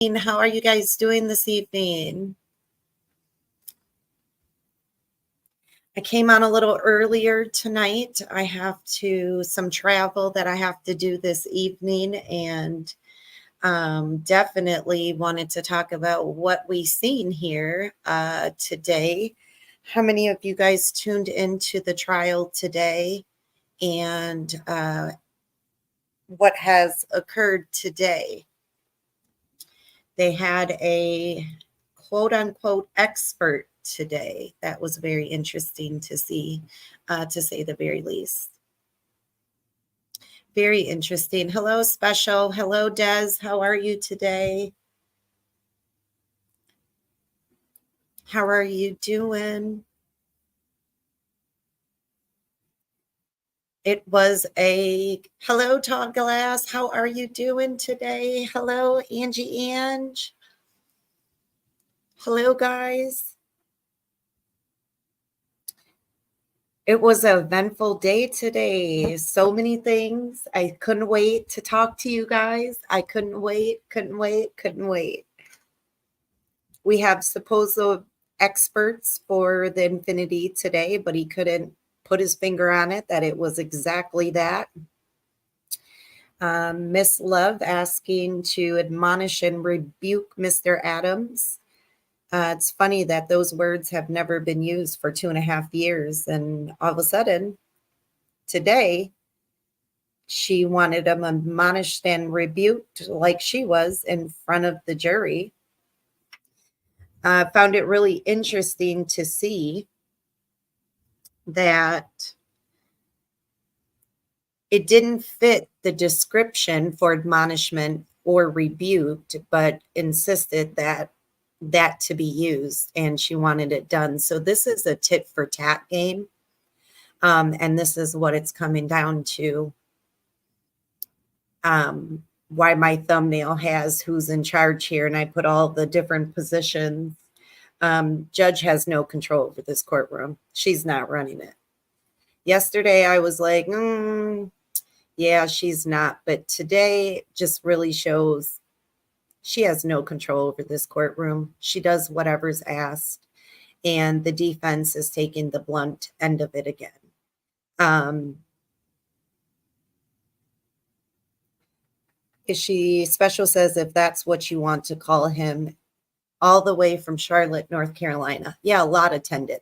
How are you guys doing this evening? I came on a little earlier tonight. I have some travel that I have to do this evening, and definitely wanted to talk about what we seen here today. How many of you guys tuned into the trial today, and what has occurred today? They had a quote unquote expert today. That was very interesting to see, to say the very least. Very interesting. Hello, Special. Hello, Des. How are you today? How are you doing? It was a hello, Todd Glass. How are you doing today? Hello, Angie Ange. Hello, guys. It was an eventful day today. So many things. I couldn't wait to talk to you guys. I couldn't wait. We have supposed experts for the Infinity today, but he couldn't put his finger on it that it was exactly that. Miss Love asking to admonish and rebuke Mr. Adams. It's funny that those words have never been used for 2.5 years. And all of a sudden, today, she wanted him admonished and rebuked like she was in front of the jury. Found it really interesting to see that it didn't fit the description for admonishment or rebuked, but insisted that to be used, and she wanted it done. So this is a tit for tat game, and this is what it's coming down to. Why my thumbnail has who's in charge here, and I put all the different positions. Judge has no control over this courtroom. She's not running it. Yesterday I was like, yeah, she's not. But today just really shows she has no control over this courtroom. She does whatever's asked, and the defense is taking the blunt end of it again. Special says, if that's what you want to call him, all the way from Charlotte, North Carolina. Yeah, a lot attended.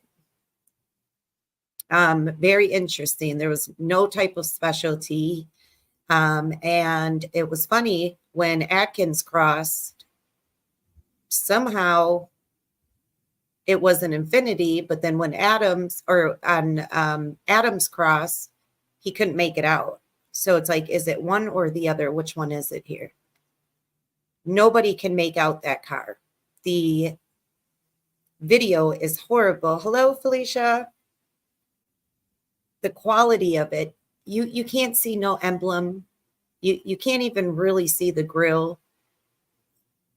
Very interesting. There was no type of specialty. And it was funny when Atkins crossed, somehow it was an Infinity, but then when Adams crossed, he couldn't make it out. So it's like, is it one or the other? Which one is it here? Nobody can make out that car. The video is horrible. Hello, Felicia. The quality of it, you can't see no emblem. You can't even really see the grill.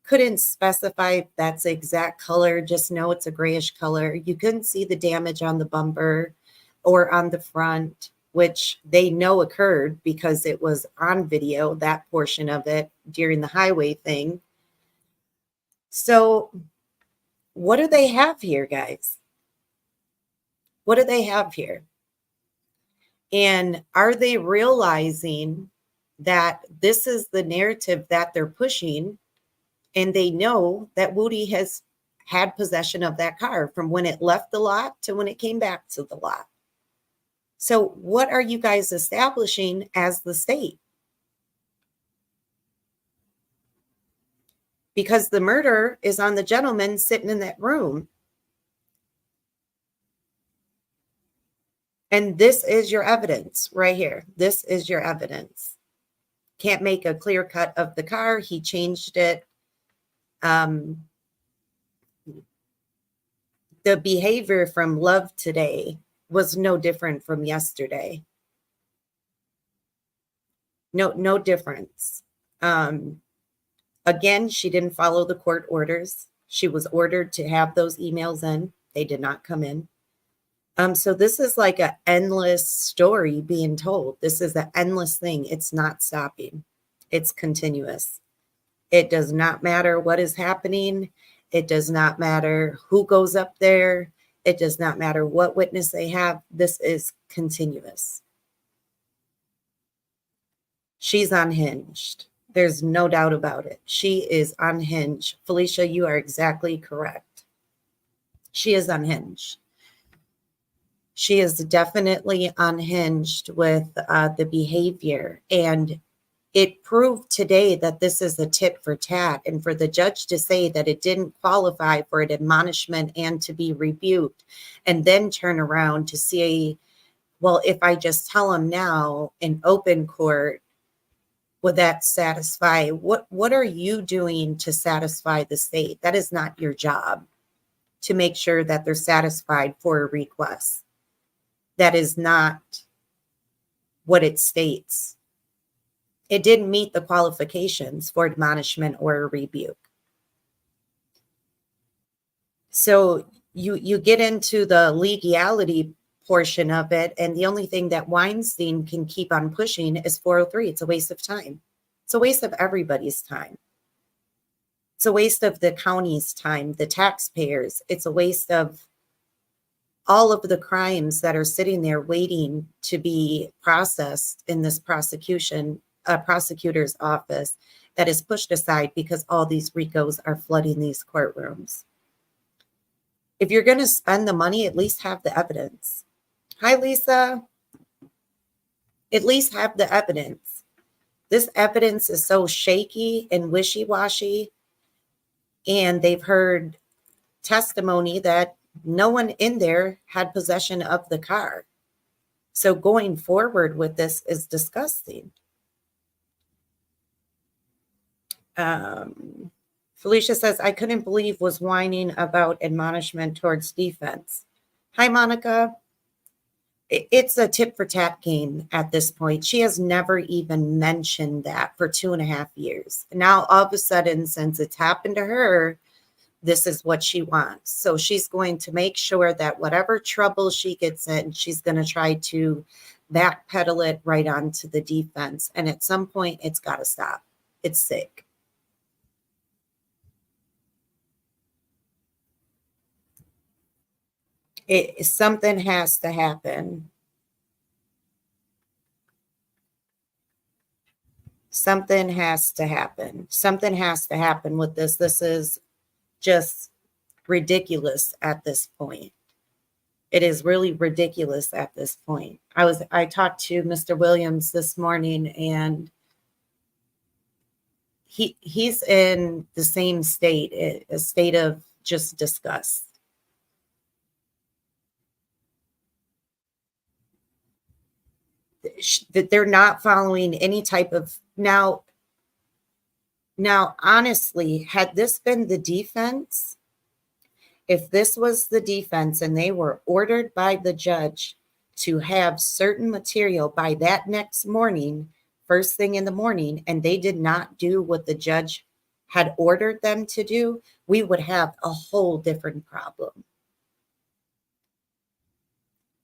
Couldn't specify if that's the exact color. Just know it's a grayish color. You couldn't see the damage on the bumper or on the front, which they know occurred because it was on video, that portion of it during the highway thing. So what do they have here, guys? What do they have here? And are they realizing that this is the narrative that they're pushing? And they know that Woody has had possession of that car from when it left the lot to when it came back to the lot. So what are you guys establishing as the state? Because the murder is on the gentleman sitting in that room. And this is your evidence right here. This is your evidence. Can't make a clear cut of the car. He changed it. The behavior from Love today was no different from yesterday. No difference. Again, she didn't follow the court orders. She was ordered to have those emails in. They did not come in. So this is like an endless story being told. This is an endless thing. It's not stopping. It's continuous. It does not matter what is happening. It does not matter who goes up there. It does not matter what witness they have. This is continuous. She's unhinged. There's no doubt about it. She is unhinged. Felicia, you are exactly correct. She is unhinged. She is definitely unhinged with the behavior. And it proved today that this is a tit for tat. And for the judge to say that it didn't qualify for an admonishment and to be rebuked, and then turn around to say, well, if I just tell him now in open court, would that satisfy? What are you doing to satisfy the state? That is not your job, to make sure that they're satisfied for a request. That is not what it states. It didn't meet the qualifications for admonishment or a rebuke. So you get into the legality portion of it, and the only thing that Weinstein can keep on pushing is 403. It's a waste of time. It's a waste of everybody's time. It's a waste of the county's time, the taxpayers. It's a waste of all of the crimes that are sitting there waiting to be processed in this prosecutor's office that is pushed aside because all these RICOs are flooding these courtrooms. If you're going to spend the money, at least have the evidence. Hi, Lisa. At least have the evidence. This evidence is so shaky and wishy-washy, and they've heard testimony that no one in there had possession of the car. So going forward with this is disgusting. Felicia says, I couldn't believe was whining about admonishment towards defense. Hi, Monica. It's a tit for tat game at this point. She has never even mentioned that for 2.5 years. Now, all of a sudden, since it's happened to her, this is what she wants. So she's going to make sure that whatever trouble she gets in, she's going to try to backpedal it right onto the defense. And at some point, it's got to stop. It's sick. Something has to happen. Something has to happen. Something has to happen with this. This is just ridiculous at this point. It is really ridiculous at this point. I talked to Mr. Williams this morning, and he's in the same state, a state of just disgust. That they're not following any type of now, honestly, had this been the defense, if this was the defense and they were ordered by the judge to have certain material by that next morning, first thing in the morning, and they did not do what the judge had ordered them to do, we would have a whole different problem.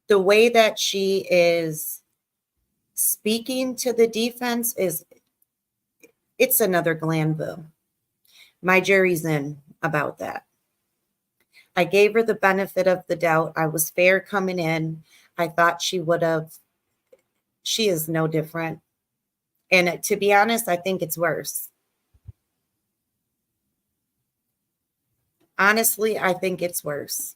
The way that she is speaking to the defense it's another Glanville. My jury's in about that. I gave her the benefit of the doubt. I was fair coming in. I thought she would have. She is no different. And to be honest, I think it's worse. Honestly, I think it's worse.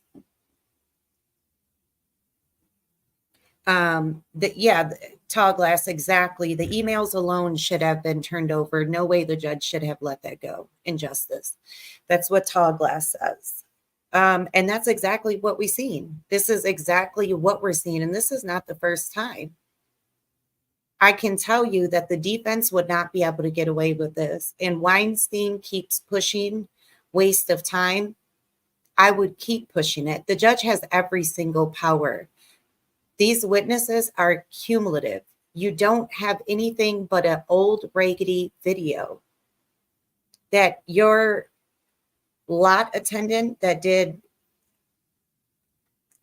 Tall glass, exactly. The emails alone should have been turned over. No way the judge should have let that go. Injustice. That's what Tall Glass says. And that's exactly what we've seen. This is exactly what we're seeing. And this is not the first time. I can tell you that the defense would not be able to get away with this. And Weinstein keeps pushing waste of time. I would keep pushing it. The judge has every single power. These witnesses are cumulative. You don't have anything but an old raggedy video that your lot attendant that did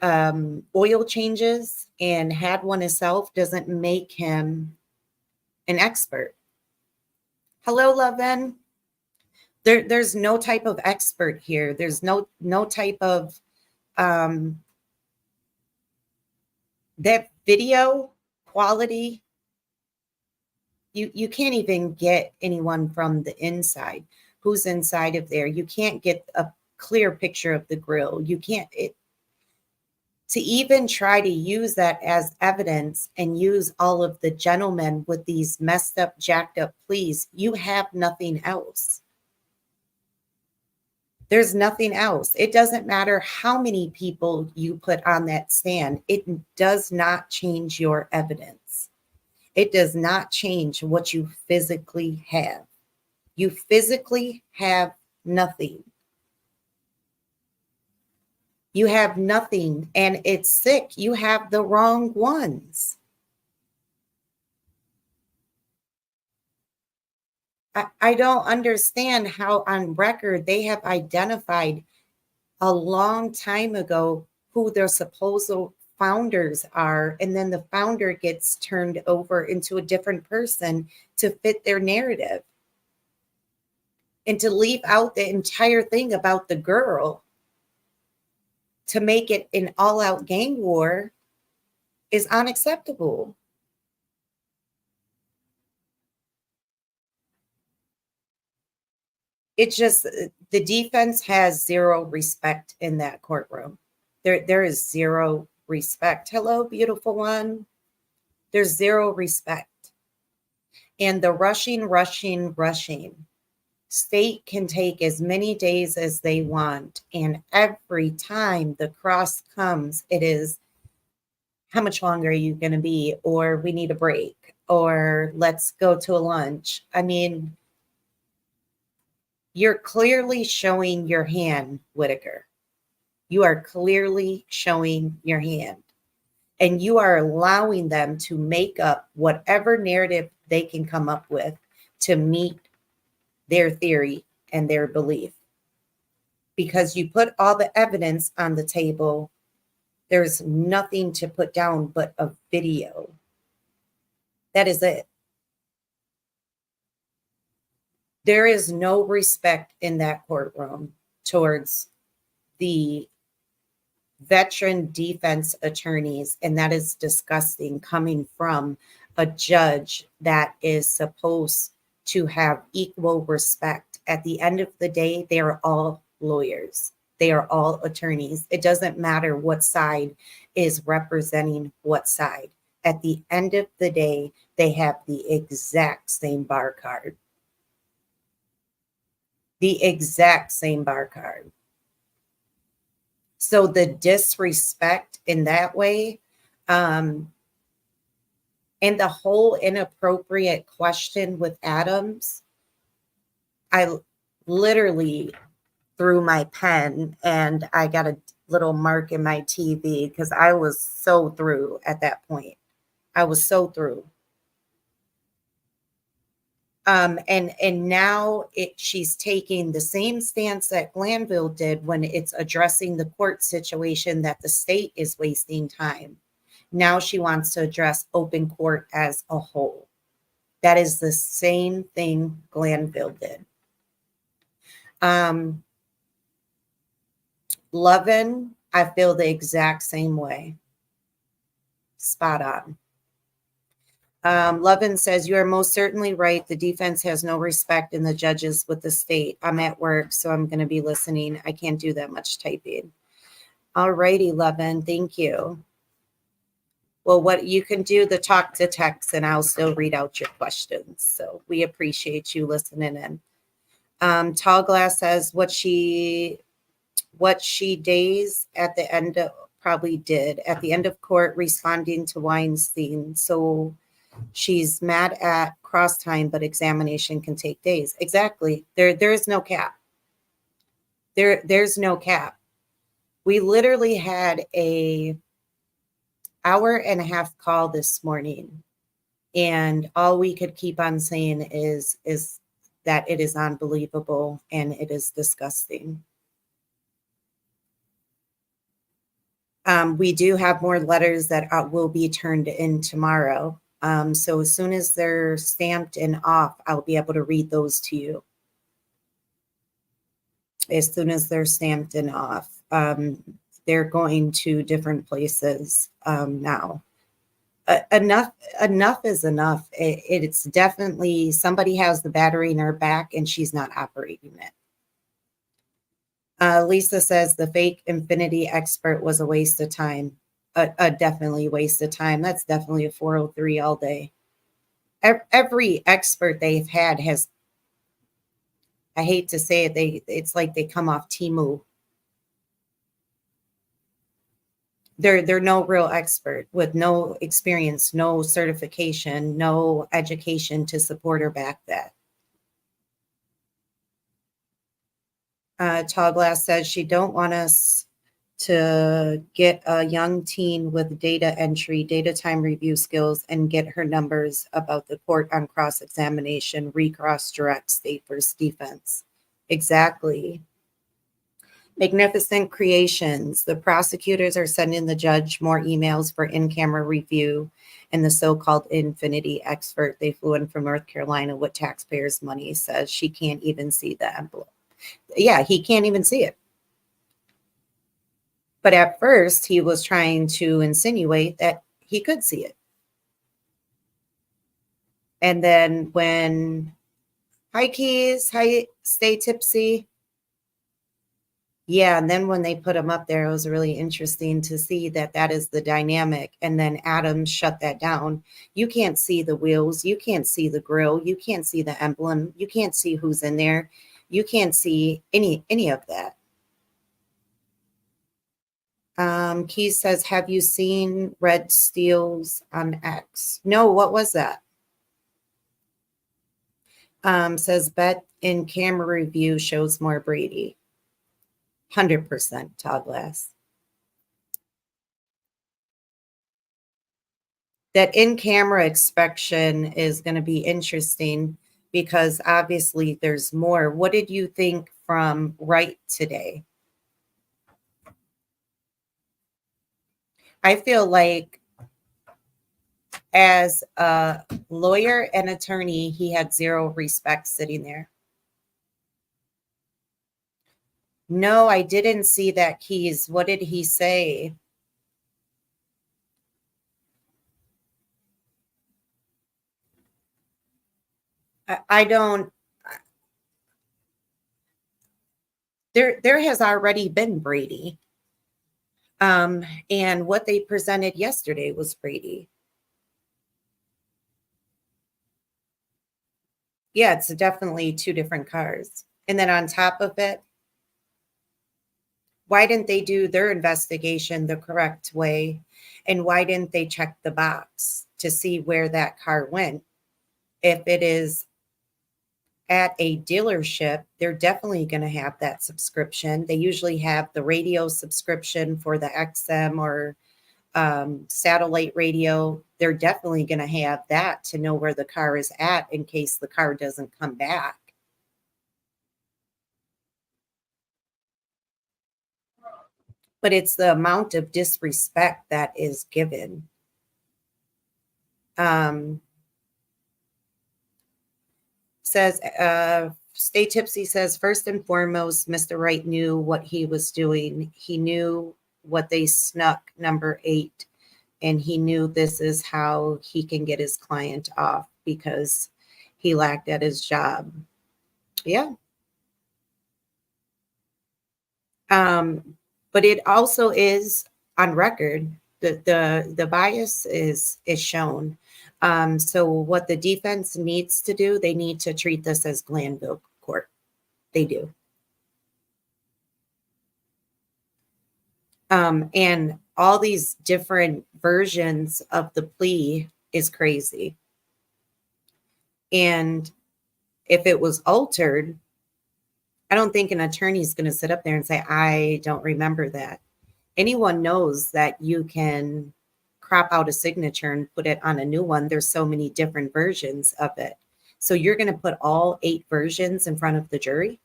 oil changes and had one himself doesn't make him an expert. Hello, Loven. There's no type of expert here. There's no type of that video quality. You can't even get anyone from the inside who's inside of there. You can't get a clear picture of the grill. You can't to even try to use that as evidence and use all of the gentlemen with these messed up, jacked up pleas. You have nothing else. There's nothing else. It doesn't matter how many people you put on that stand. It does not change your evidence. It does not change what you physically have. You physically have nothing. You have nothing, and it's sick. You have the wrong ones. I don't understand how on record they have identified a long time ago who their supposed founders are, and then the founder gets turned over into a different person to fit their narrative. And to leave out the entire thing about the girl to make it an all-out gang war is unacceptable. It's just the defense has zero respect in that courtroom. There is zero respect. Hello, beautiful one. There's zero respect. And the rushing. State can take as many days as they want. And every time the cross comes, it is, how much longer are you going to be? Or we need a break. Or let's go to a lunch. I mean, you're clearly showing your hand, Whitaker. You are clearly showing your hand. And you are allowing them to make up whatever narrative they can come up with to meet their theory and their belief. Because you put all the evidence on the table, there's nothing to put down but a video. That is it. There is no respect in that courtroom towards the veteran defense attorneys, and that is disgusting coming from a judge that is supposed to have equal respect. At the end of the day, they are all lawyers. They are all attorneys. It doesn't matter what side is representing what side. At the end of the day, they have the exact same bar card. The exact same bar card. So the disrespect in that way, and the whole inappropriate question with Adams, I literally threw my pen and I got a little mark in my TV because I was so through at that point. I was so through. And now she's taking the same stance that Glanville did when it's addressing the court situation that the state is wasting time. Now she wants to address open court as a whole. That is the same thing Glanville did. Lovin, I feel the exact same way. Spot on. Lovin says, you are most certainly right. The defense has no respect in the judges with the state. I'm at work, so I'm going to be listening. I can't do that much typing. All righty, Lovin. Thank you. Well, what you can do the talk to text, and I'll still read out your questions. So we appreciate you listening in. Tall Glass says what she days at the end of, probably did at the end of court responding to Weinstein. So she's mad at cross time, but examination can take days. Exactly. There is no cap. There's no cap. We literally had a hour and a half call this morning, and all we could keep on saying is that it is unbelievable and it is disgusting. We do have more letters that will be turned in tomorrow. So as soon as they're stamped and off, I'll be able to read those to you. as soon as they're stamped and off. They're going to different places now. Enough is enough. It's definitely somebody has the battery in her back and she's not operating it. Lisa says the fake Infinity expert was a waste of time. A definitely waste of time. That's definitely a 403 all day. Every expert they've had has, I hate to say it, it's like they come off Temu. They're no real expert with no experience, no certification, no education to support or back that. Tall Glass says she don't want us to get a young teen with data entry, data time review skills, and get her numbers about the court on cross-examination, recross direct state versus defense. Exactly. Magnificent Creations. The prosecutors are sending the judge more emails for in-camera review and the so-called Infinity expert. They flew in from North Carolina with taxpayers' money, says she can't even see the envelope. Yeah, he can't even see it. But at first, he was trying to insinuate that he could see it. And then when, hi Keys, hi, stay tipsy. Yeah, and then when they put him up there, it was really interesting to see that that is the dynamic. And then Adam shut that down. You can't see the wheels. You can't see the grill. You can't see the emblem. You can't see who's in there. You can't see any of that. Keys says, have you seen Red Steels on X? No, what was that? Says, bet in camera review shows more Brady. 100%, Todd Glass. That in-camera inspection is going to be interesting because obviously there's more. What did you think from Wright today? I feel like as a lawyer and attorney, he had zero respect sitting there. No, I didn't see that, Keys. What did he say? I don't. There has already been Brady. And what they presented yesterday was Brady. Yeah, it's definitely two different cars. And then on top of it, why didn't they do their investigation the correct way? And why didn't they check the box to see where that car went? If it is at a dealership, they're definitely going to have that subscription. They usually have the radio subscription for the XM or satellite radio. They're definitely going to have that to know where the car is at in case the car doesn't come back. But it's the amount of disrespect that is given. Says, Stay Tipsy says, first and foremost, Mr. Wright knew what he was doing. He knew what they snuck, number 8, and he knew this is how he can get his client off because he lacked at his job. Yeah. But it also is on record. The bias is shown. So what the defense needs to do, they need to treat this as Glanville court. They do. And all these different versions of the plea is crazy. And if it was altered, I don't think an attorney is going to sit up there and say, I don't remember that. Anyone knows that you can crop out a signature and put it on a new one. There's so many different versions of it. So you're going to put all 8 versions in front of the jury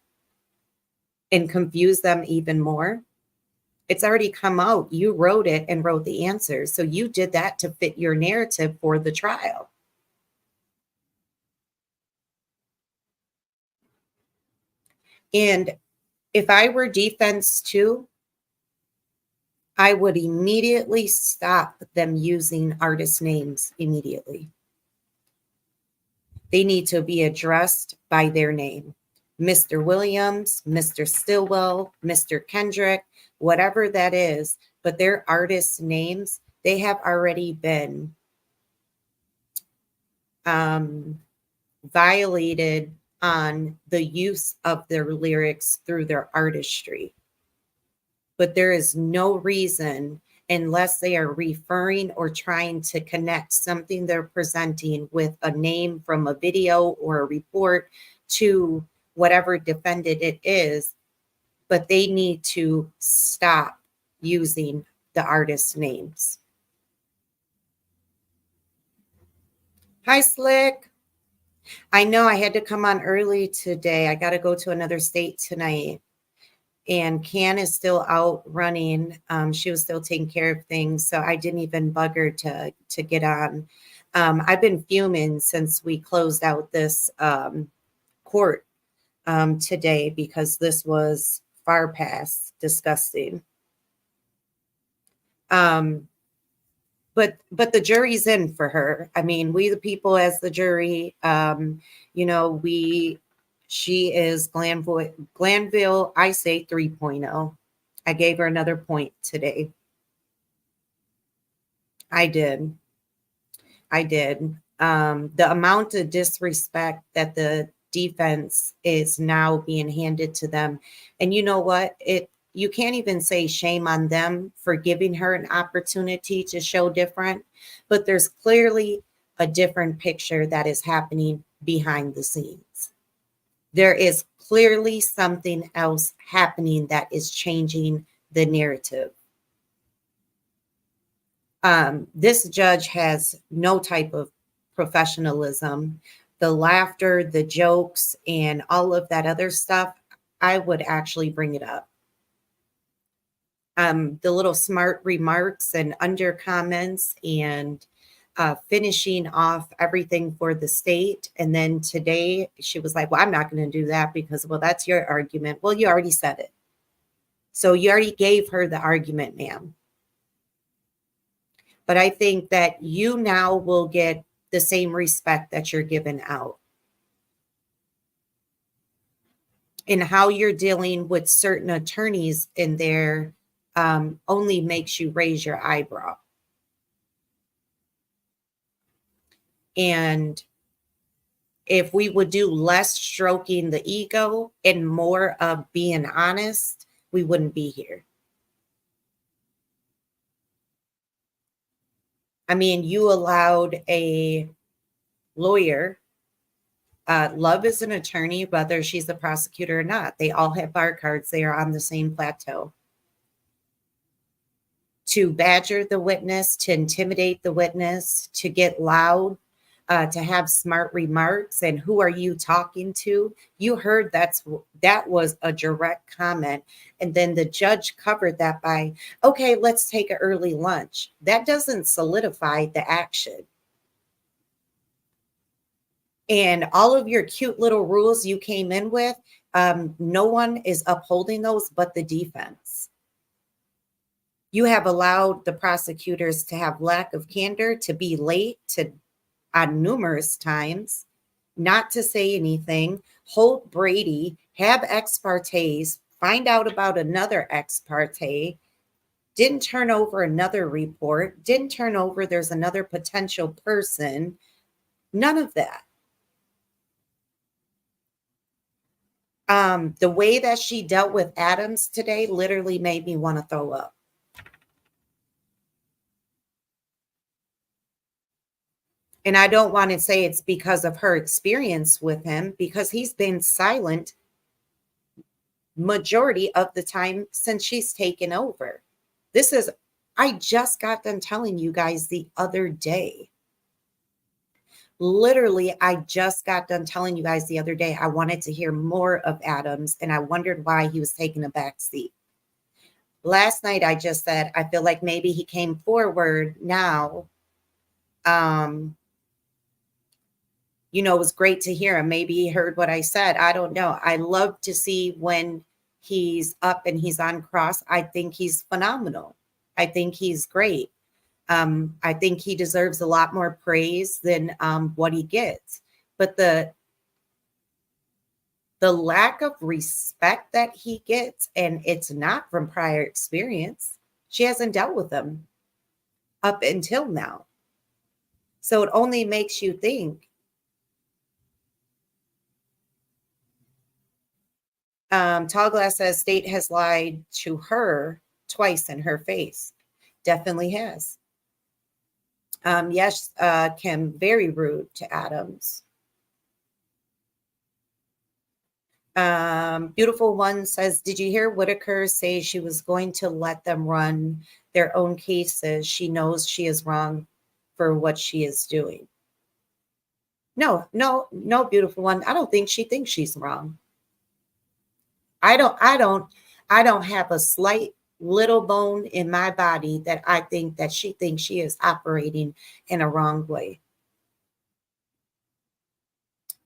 and confuse them even more. It's already come out. You wrote it and wrote the answers. So you did that to fit your narrative for the trial. And If I were defense too, I would immediately stop them using artist names immediately. They need to be addressed by their name. Mr. Williams, Mr. Stillwell, Mr. Kendrick, whatever that is, but their artist names, they have already been violated on the use of their lyrics through their artistry. But there is no reason, unless they are referring or trying to connect something they're presenting with a name from a video or a report to whatever defendant it is, but they need to stop using the artist names. Hi, Slick. I know I had to come on early today. I got to go to another state tonight. And Can is still out running. She was still taking care of things, so I didn't even bug her to get on. I've been fuming since we closed out this court today because this was far past disgusting. But the jury's in for her. I mean, we the people as the jury, she is Glanville, I say 3.0. I gave her another point today. I did. The amount of disrespect that the defense is now being handed to them. And you know what? You can't even say shame on them for giving her an opportunity to show different, but there's clearly a different picture that is happening behind the scenes. There is clearly something else happening that is changing the narrative. This judge has no type of professionalism. The laughter, the jokes, and all of that other stuff, I would actually bring it up. The little smart remarks and under comments and finishing off everything for the state. And then today she was like, well, I'm not going to do that because, well, that's your argument. Well, you already said it. So you already gave her the argument, ma'am. But I think that you now will get the same respect that you're given out. And how you're dealing with certain attorneys in there only makes you raise your eyebrow. And if we would do less stroking the ego and more of being honest, we wouldn't be here. I mean, you allowed a lawyer. Love is an attorney, whether she's a prosecutor or not. They all have bar cards. They are on the same plateau. To badger the witness, to intimidate the witness, to get loud, to have smart remarks, and who are you talking to? You heard that was a direct comment. And then the judge covered that by, okay, let's take an early lunch. That doesn't solidify the action. And all of your cute little rules you came in with, no one is upholding those but the defense. You have allowed the prosecutors to have lack of candor, to be late on numerous times, not to say anything, hold Brady, have ex partes, find out about another ex parte, didn't turn over another report, didn't turn over there's another potential person, none of that. The way that she dealt with Adams today literally made me want to throw up. And I don't want to say it's because of her experience with him, because he's been silent majority of the time since she's taken over. I just got done telling you guys the other day. Literally, I just got done telling you guys the other day I wanted to hear more of Adams, and I wondered why he was taking a back seat. Last night, I just said, I feel like maybe he came forward now. It was great to hear him. Maybe he heard what I said. I don't know. I love to see when he's up and he's on cross. I think he's phenomenal. I think he's great. I think he deserves a lot more praise than what he gets. But the lack of respect that he gets, and it's not from prior experience. She hasn't dealt with them up until now. So it only makes you think. Tall Glass says state has lied to her twice in her face. Definitely has. Yes, Kim, very rude to Adams. Beautiful One says, did you hear Whitaker say she was going to let them run their own cases? She knows she is wrong for what she is doing. No, Beautiful One. I don't think she thinks she's wrong. I don't have a slight little bone in my body that I think that she thinks she is operating in a wrong way.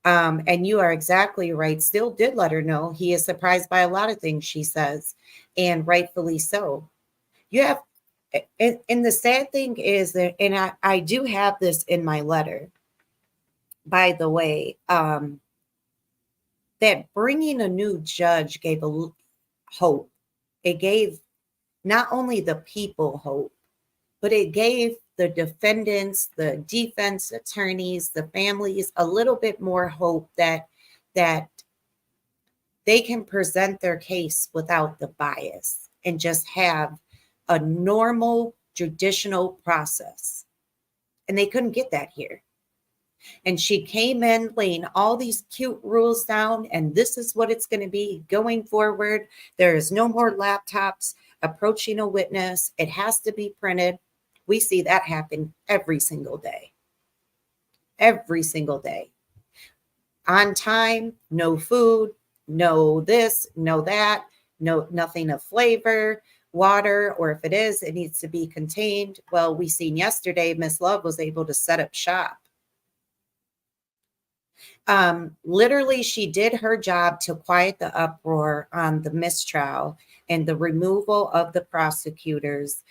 And you are exactly right. Still did let her know he is surprised by a lot of things she says, and rightfully so. You have, and the sad thing is that, and I do have this in my letter, by the way, that bringing a new judge gave a hope. It gave not only the people hope, but it gave the defendants, the defense attorneys, the families a little bit more hope that they can present their case without the bias and just have a normal judicial process. And they couldn't get that here. And she came in laying all these cute rules down, and this is what it's going to be going forward. There is no more laptops approaching a witness. It has to be printed. We see that happen every single day. Every single day. On time, no food, no this, no that, no nothing of flavor, water, or if it is, it needs to be contained. Well, we seen yesterday, Miss Love was able to set up shop. Literally, she did her job to quiet the uproar on the mistrial and the removal of the prosecutors.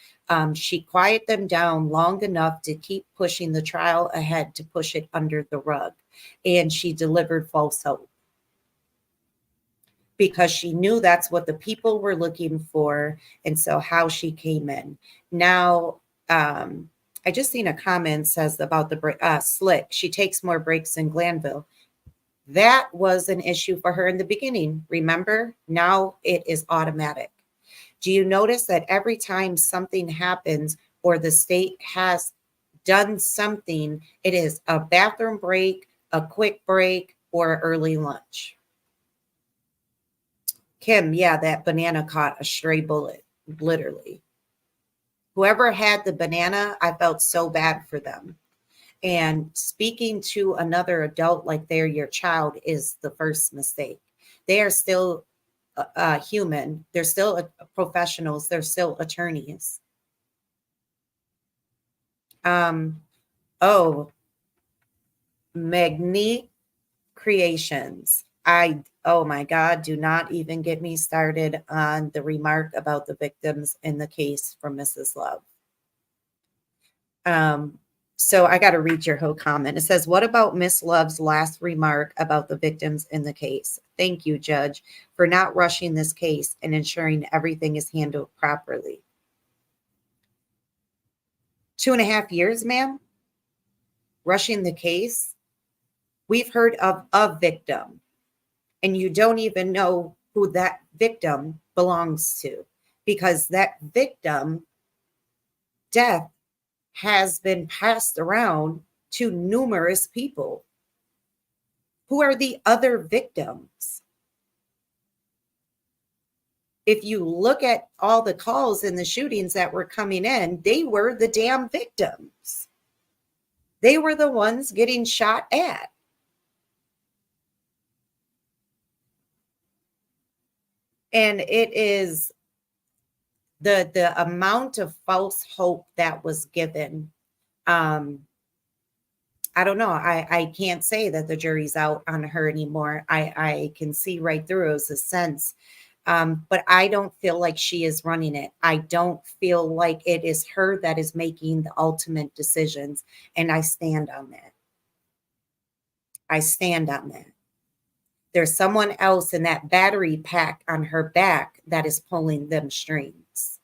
She quieted them down long enough to keep pushing the trial ahead, to push it under the rug. And she delivered false hope because she knew that's what the people were looking for. And so how she came in. Now, I just seen a comment says about the Slick. She takes more breaks than Glanville. That was an issue for her in the beginning. Remember, now it is automatic. Do you notice that every time something happens or the state has done something, it is a bathroom break, a quick break, or early lunch? Kim, yeah, that banana caught a stray bullet, literally. Whoever had the banana, I felt so bad for them. And speaking to another adult like they're your child is the first mistake. They are still human. They're still professionals. They're still attorneys. Oh, Magnique Creations. Oh my God, do not even get me started on the remark about the victims in the case from Mrs. Love. So I got to read your whole comment. It says, what about Miss Love's last remark about the victims in the case? Thank you, Judge, for not rushing this case and ensuring everything is handled properly. 2.5 years, ma'am? Rushing the case? We've heard of a victim, and you don't even know who that victim belongs to, because that victim death has been passed around to numerous people. Who are the other victims? If you look at all the calls and the shootings that were coming in, they were the damn victims. They were the ones getting shot at. And it is the amount of false hope that was given. I don't know. I can't say that the jury's out on her anymore. I can see right through it. It was a sense But I don't feel like she is running it. I don't feel like it is her that is making the ultimate decisions. And I stand on that. I stand on that. There's someone else in that battery pack on her back that is pulling them strings.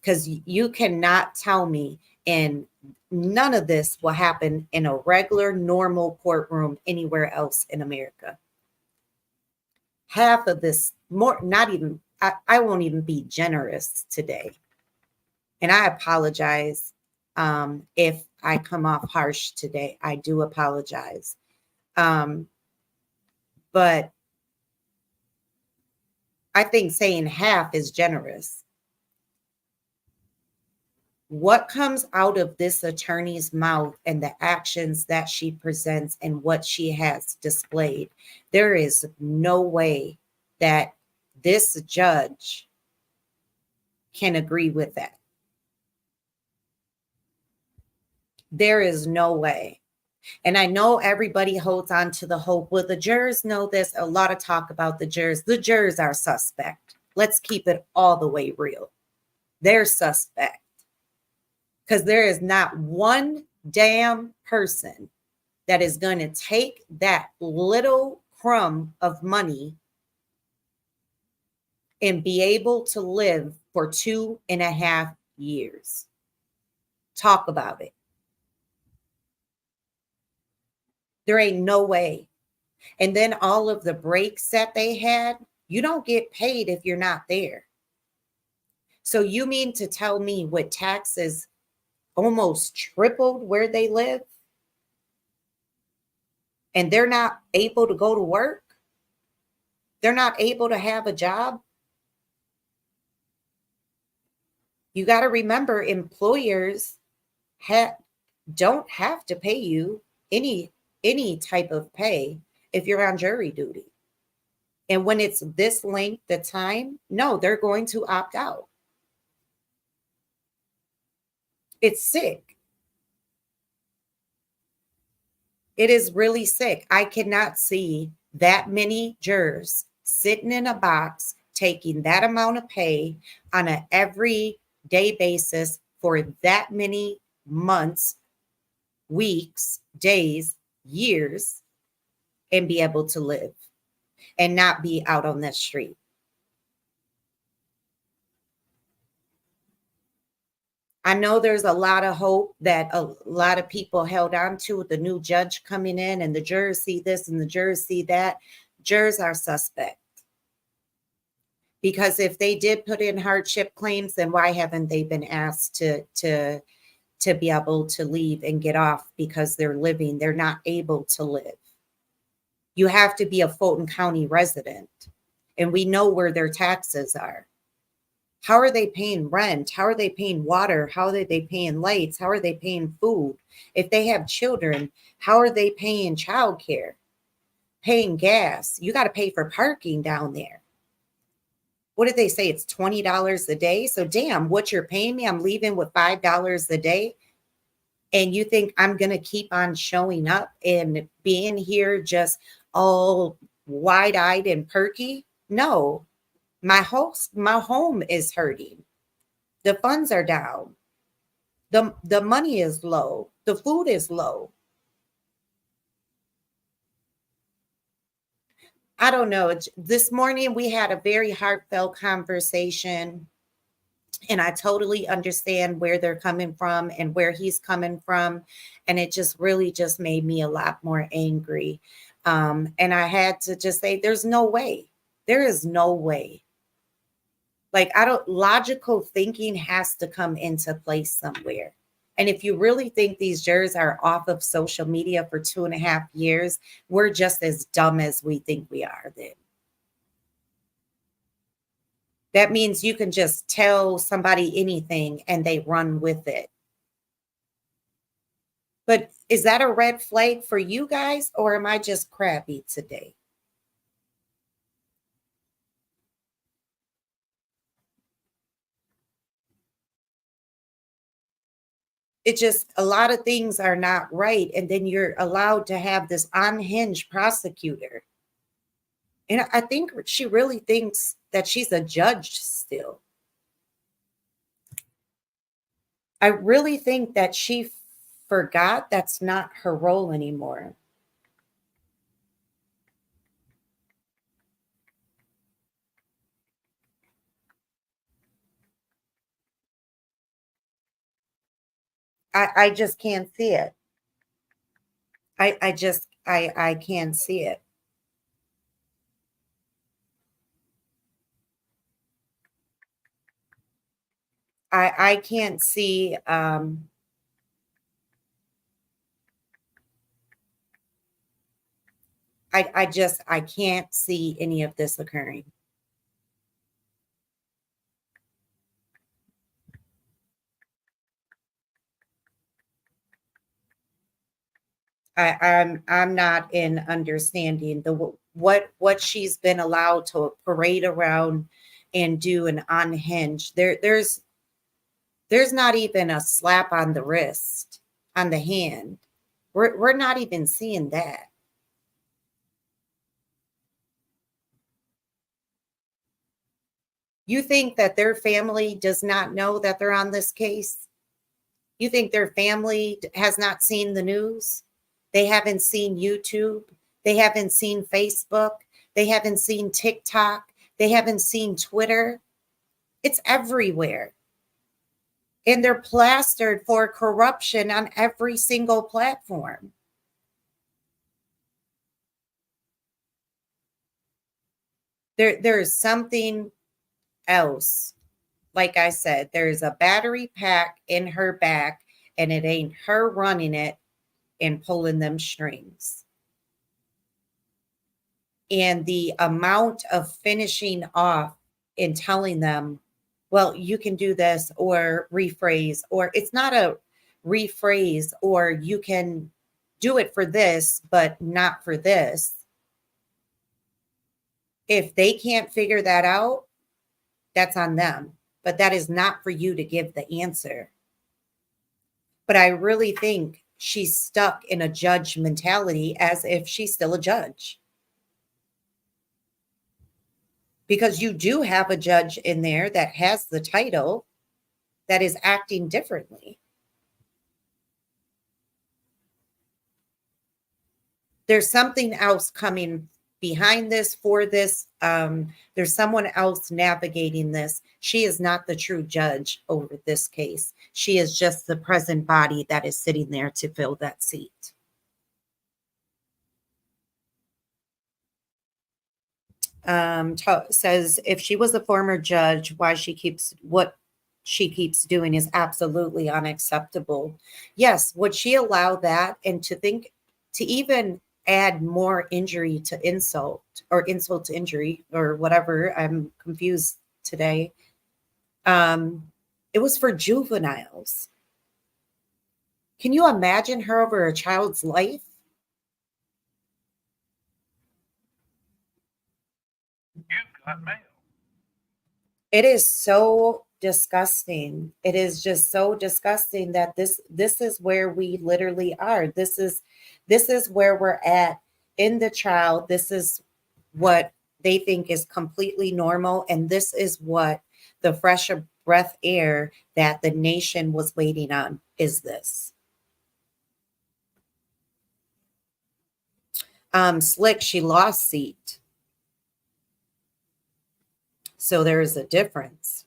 Because you cannot tell me, and none of this will happen in a regular, normal courtroom anywhere else in America. Half of this, more, not even, I won't even be generous today. And I apologize if I come off harsh today. I do apologize. But I think saying half is generous. What comes out of this attorney's mouth and the actions that she presents and what she has displayed, there is no way that this judge can agree with that. There is no way. And I know everybody holds on to the hope. Well, the jurors know this. A lot of talk about the jurors. The jurors are suspect. Let's keep it all the way real. They're suspect. Because there is not one damn person that is going to take that little crumb of money and be able to live for 2.5 years. Talk about it. There ain't no way. And then all of the breaks that they had, you don't get paid if you're not there. So you mean to tell me with taxes almost tripled where they live and they're not able to go to work? They're not able to have a job? You got to remember, employers don't have to pay you any type of pay if you're on jury duty. And when it's this length of time, no, they're going to opt out. It's sick. It is really sick. I cannot see that many jurors sitting in a box taking that amount of pay on an everyday basis for that many months, weeks, days, years, and be able to live and not be out on the street. I know there's a lot of hope that a lot of people held on to with the new judge coming in, and the jurors see this and the jurors see that. Jurors are suspect. Because if they did put in hardship claims, then why haven't they been asked to be able to leave and get off because they're living? They're not able to live. You have to be a Fulton County resident, and we know where their taxes are. How are they paying rent? How are they paying water? How are they paying lights? How are they paying food? If they have children, how are they paying childcare? Paying gas? You got to pay for parking down there. What did they say? It's $20 a day. So damn, what you're paying me, I'm leaving with $5 a day. And you think I'm going to keep on showing up and being here just all wide-eyed and perky? No. My home is hurting. The funds are down. The money is low. The food is low. I don't know. This morning we had a very heartfelt conversation, and I totally understand where they're coming from and where he's coming from. And it just really just made me a lot more angry. And I had to just say, there's no way. There is no way. Like, logical thinking has to come into place somewhere. And if you really think these jurors are off of social media for 2.5 years, we're just as dumb as we think we are then. That means you can just tell somebody anything and they run with it. But is that a red flag for you guys, or am I just crabby today? It just, a lot of things are not right. And then you're allowed to have this unhinged prosecutor. And I think she really thinks that she's a judge still. I really think that she forgot that's not her role anymore. I just can't see it. I can't see it. I can't see I can't see any of this occurring. I'm not in understanding the what she's been allowed to parade around and do and unhinge. There's not even a slap on the wrist, on the hand. We're not even seeing that. You think that their family does not know that they're on this case? You think their family has not seen the news? They haven't seen YouTube. They haven't seen Facebook. They haven't seen TikTok. They haven't seen Twitter. It's everywhere. And they're plastered for corruption on every single platform. There's something else. Like I said, there's a battery pack in her back, and it ain't her running it and pulling them strings. And the amount of finishing off and telling them, well, you can do this or rephrase, or it's not a rephrase, or you can do it for this, but not for this. If they can't figure that out, that's on them. But that is not for you to give the answer. But I really think she's stuck in a judge mentality as if she's still a judge. Because you do have a judge in there that has the title that is acting differently. There's something else coming behind this for this. There's someone else navigating this. She is not the true judge over this case. She is just the present body that is sitting there to fill that seat. Says if she was a former judge, why she keeps what she keeps doing is absolutely unacceptable. Yes, would she allow that? And to think to even add more injury to insult, or insult to injury, or whatever. I'm confused today. It was for juveniles. Can you imagine her over a child's life? You've got mail. It is so disgusting. It is just so disgusting that this is where we literally are. This is where we're at in the trial. This is what they think is completely normal, and this is what the fresh breath air that the nation was waiting on is this. Slick, she lost seat. So there is a difference.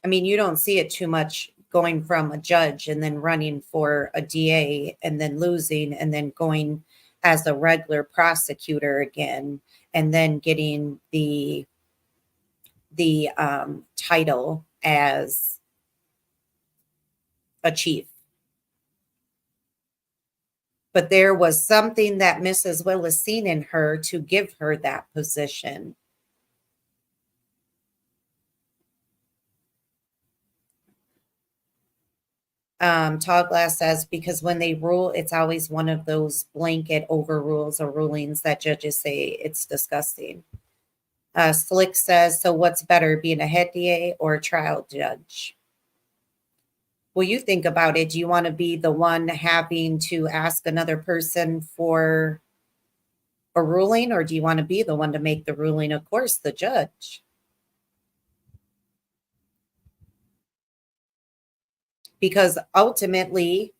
I mean, you don't see it too much going from a judge and then running for a DA and then losing and then going as a regular prosecutor again and then getting the title as a chief. But there was something that Mrs. Willis seen in her to give her that position. Tall Glass says, because when they rule, it's always one of those blanket overrules or rulings that judges say it's disgusting. Slick says, so what's better, being a head DA or a trial judge? Well, you think about it. Do you want to be the one having to ask another person for, a ruling, or do you want to be the one to make the ruling? Of course, the judge. Because ultimately,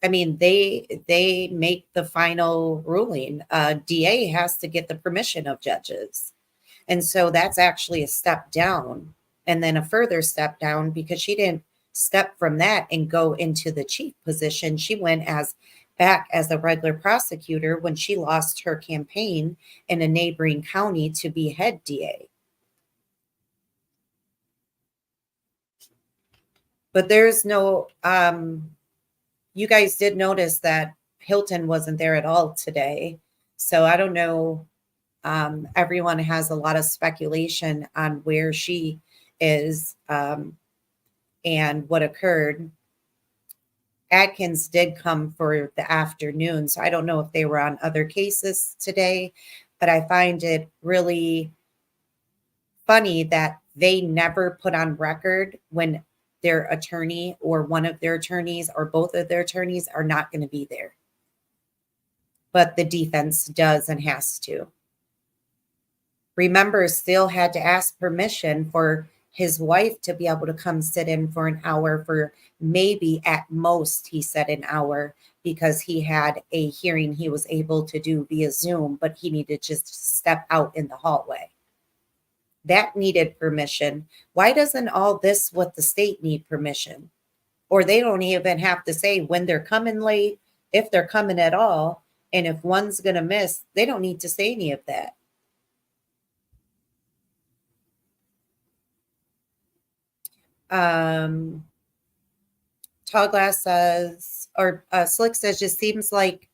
I mean, they make the final ruling. DA has to get the permission of judges. And so that's actually a step down, and then a further step down, because she didn't step from that and go into the chief position. She went back as a regular prosecutor when she lost her campaign in a neighboring county to be head DA. But there's no, you guys did notice that Hilton wasn't there at all today. So I don't know. Everyone has a lot of speculation on where she is and what occurred. Adkins did come for the afternoon, so I don't know if they were on other cases today, but I find it really funny that they never put on record when their attorney or one of their attorneys or both of their attorneys are not going to be there. But the defense does and has to. Remember, Steele had to ask permission for his wife to be able to come sit in for an hour, for maybe at most, he said an hour, because he had a hearing he was able to do via Zoom, but he needed to just step out in the hallway. That needed permission. Why doesn't all this with the state need permission? Or they don't even have to say when they're coming late, if they're coming at all, and if one's going to miss, they don't need to say any of that. Tall Glass says, or Slick says, just seems like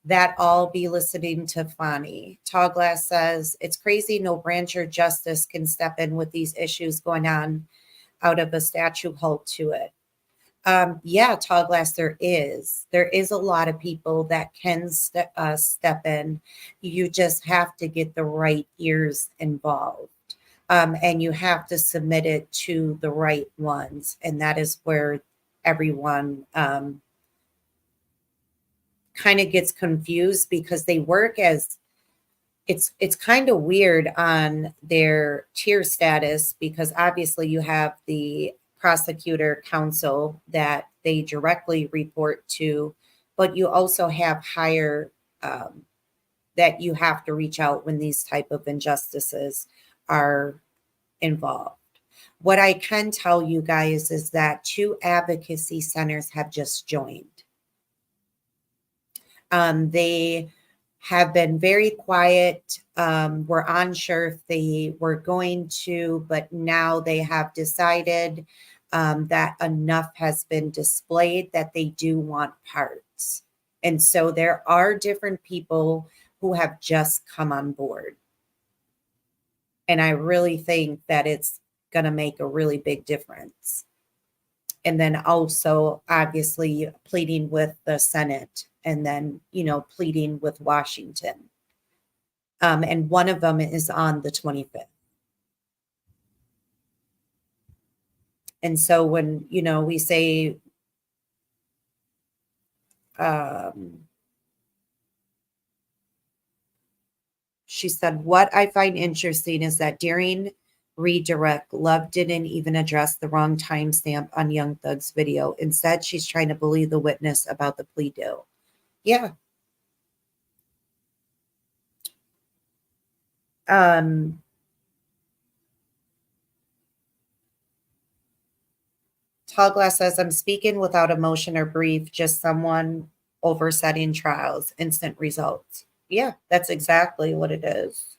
that all be listening to Fani. Tall Glass says, it's crazy no branch or justice can step in with these issues going on out of a statute halt to it. Yeah, Tall Glass, there is a lot of people that can step in. You just have to get the right ears involved. And you have to submit it to the right ones. And that is where everyone kind of gets confused, because they work as, it's kind of weird on their tier status, because obviously you have the prosecutor counsel that they directly report to, but you also have higher that you have to reach out when these type of injustices are involved. What I can tell you guys is that 2 advocacy centers have just joined. They have been very quiet. We're unsure if they were going to, but now they have decided that enough has been displayed that they do want parts. And so there are different people who have just come on board. And I really think that it's going to make a really big difference. And then also, obviously, pleading with the Senate, and then, pleading with Washington. And one of them is on the 25th. And so when, we say, she said, what I find interesting is that during redirect, Love didn't even address the wrong timestamp on Young Thug's video. Instead, she's trying to believe the witness about the plea deal. Yeah. Tall Glass says, I'm speaking without emotion or brief, just someone oversetting trials, instant results. Yeah, that's exactly what it is.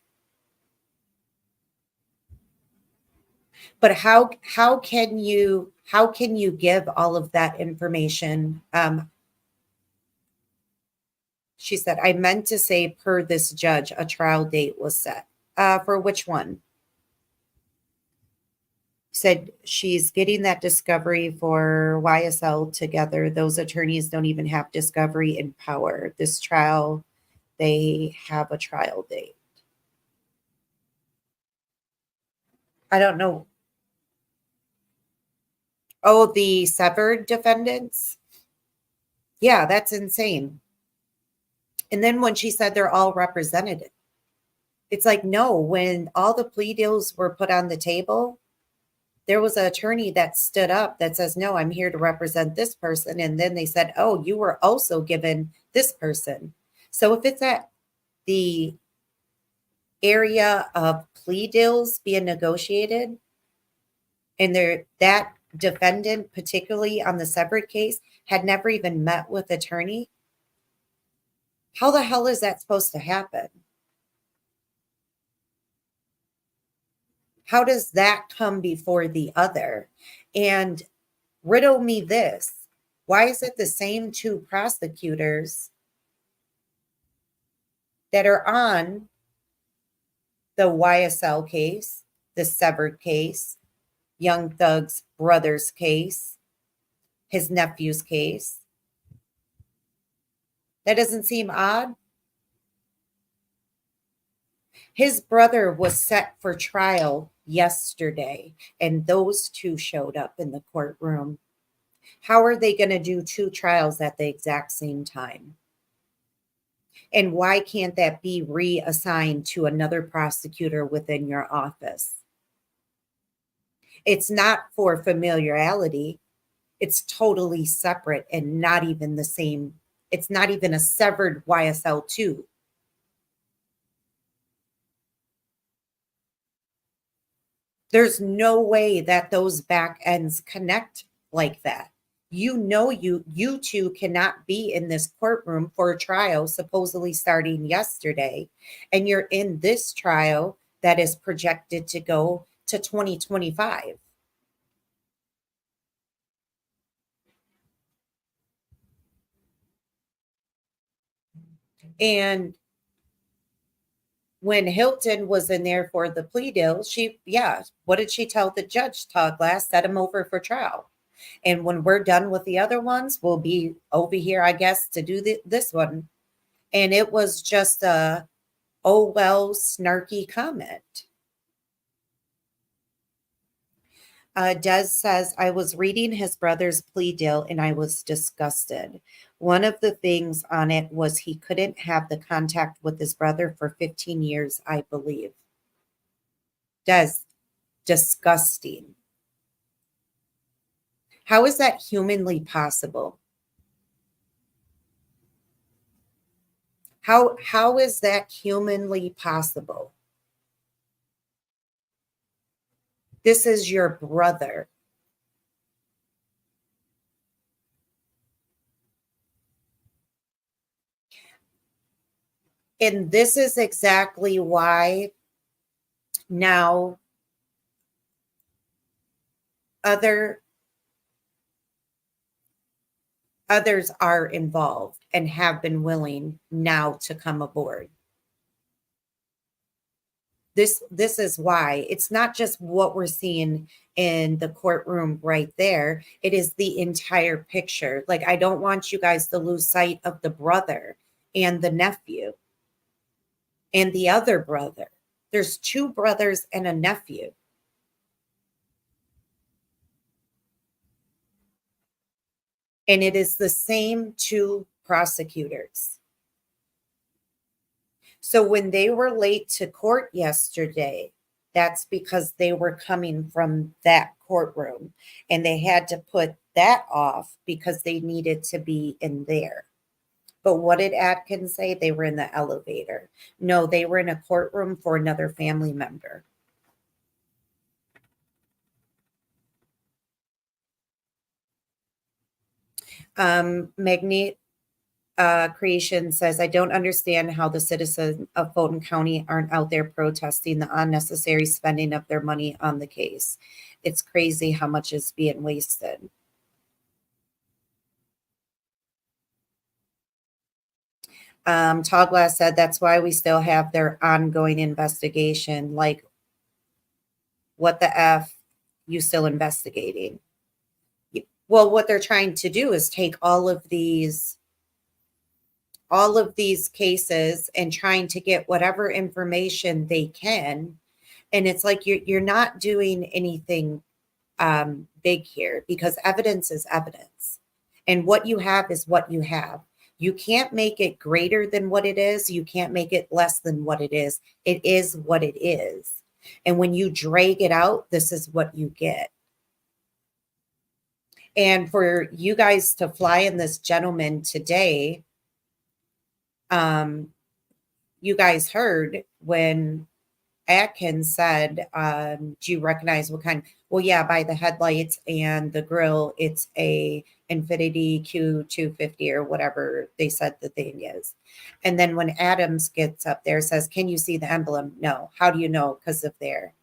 But how can you give all of that information? She said, I meant to say, per this judge, a trial date was set. For which one? Said she's getting that discovery for YSL together. Those attorneys don't even have discovery in power. This trial, they have a trial date. I don't know. Oh, the severed defendants? Yeah, that's insane. And then when she said they're all represented, it's like, no, when all the plea deals were put on the table, there was an attorney that stood up that says, no, I'm here to represent this person. And then they said, oh, you were also given this person. So if it's at the area of plea deals being negotiated, and that defendant, particularly on the separate case, had never even met with attorney, how the hell is that supposed to happen? How does that come before the other? And riddle me this. Why is it the same two prosecutors that are on the YSL case, the severed case, Young Thug's brother's case, his nephew's case? That doesn't seem odd. His brother was set for trial yesterday, and those two showed up in the courtroom. How are they going to do two trials at the exact same time? And why can't that be reassigned to another prosecutor within your office? It's not for familiarity. It's totally separate and not even the same. It's not even a severed YSL 2. There's no way that those back ends connect like that. You know, you two cannot be in this courtroom for a trial supposedly starting yesterday, and you're in this trial that is projected to go to 2025. And when Hilton was in there for the plea deal, what did she tell the judge? Todd Glass, set him over for trial. And when we're done with the other ones, we'll be over here, I guess, to do this one. And it was just a, oh, well, snarky comment. Des says, I was reading his brother's plea deal and I was disgusted. One of the things on it was he couldn't have the contact with his brother for 15 years, I believe. Des, disgusting. How is that humanly possible? How is that humanly possible? This is your brother. And this is exactly why now others are involved and have been willing now to come aboard. This is why. It's not just what we're seeing in the courtroom right there. It is the entire picture. Like, I don't want you guys to lose sight of the brother and the nephew and the other brother. There's two brothers and a nephew. And it is the same two prosecutors. So when they were late to court yesterday, that's because they were coming from that courtroom and they had to put that off because they needed to be in there. But what did Atkins say? They were in the elevator. No, they were in a courtroom for another family member. Magnet Creation says, I don't understand how the citizens of Fulton County aren't out there protesting the unnecessary spending of their money on the case. It's crazy how much is being wasted. Todd Glass said, that's why we still have their ongoing investigation. Like, what the F, you still investigating? Well, what they're trying to do is take all of these cases and trying to get whatever information they can. And it's like you're not doing anything big here because evidence is evidence. And what you have is what you have. You can't make it greater than what it is. You can't make it less than what it is. It is what it is. And when you drag it out, this is what you get. And for you guys to fly in this gentleman today, you guys heard when Atkins said, do you recognize what kind? Well, yeah, by the headlights and the grill, it's a Infiniti Q250 or whatever they said the thing is. And then when Adams gets up there, says, can you see the emblem? No. How do you know? Because of there.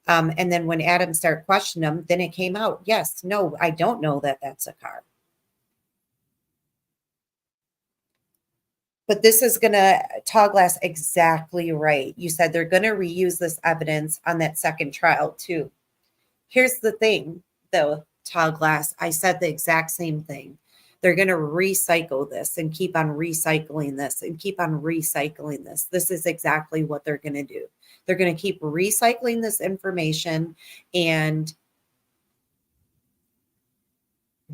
And then when Adams started questioning him, then it came out. Yes, no, I don't know that that's a car. But this is going to Tallglass exactly right. You said they're going to reuse this evidence on that second trial too. Here's the thing though, Tallglass, I said the exact same thing. They're going to recycle this and keep on recycling this and keep on recycling this. This is exactly what they're going to do. They're going to keep recycling this information, and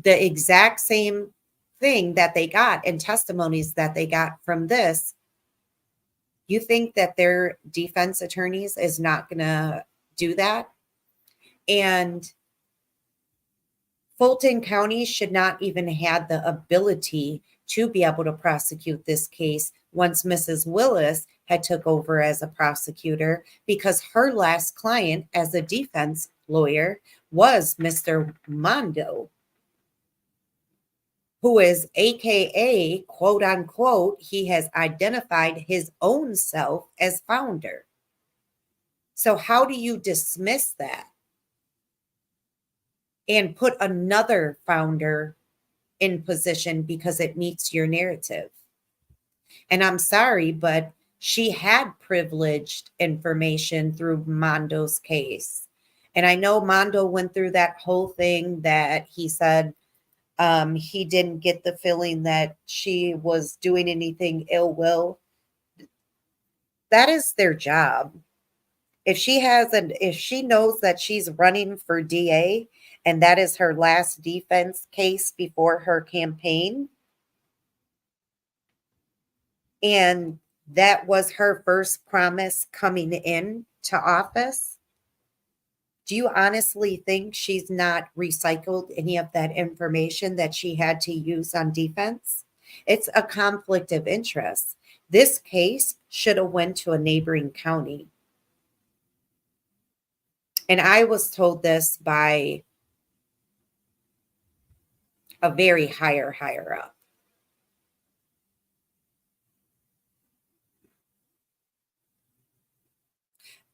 the exact same thing that they got and testimonies that they got from this. You think that their defense attorneys is not going to do that? And Fulton County should not even have the ability to be able to prosecute this case once Mrs. Willis had took over as a prosecutor, because her last client as a defense lawyer was Mr. Mondo, who is AKA, quote unquote, he has identified his own self as founder. So how do you dismiss that and put another founder in position because it meets your narrative? And I'm sorry, but she had privileged information through Mondo's case. And I know Mondo went through that whole thing that he said he didn't get the feeling that she was doing anything ill will. That is their job. If she knows that she's running for DA and that is her last defense case before her campaign, and that was her first promise coming in to office, do you honestly think she's not recycled any of that information that she had to use on defense? It's a conflict of interest. This case should have went to a neighboring county. And I was told this by a very higher up.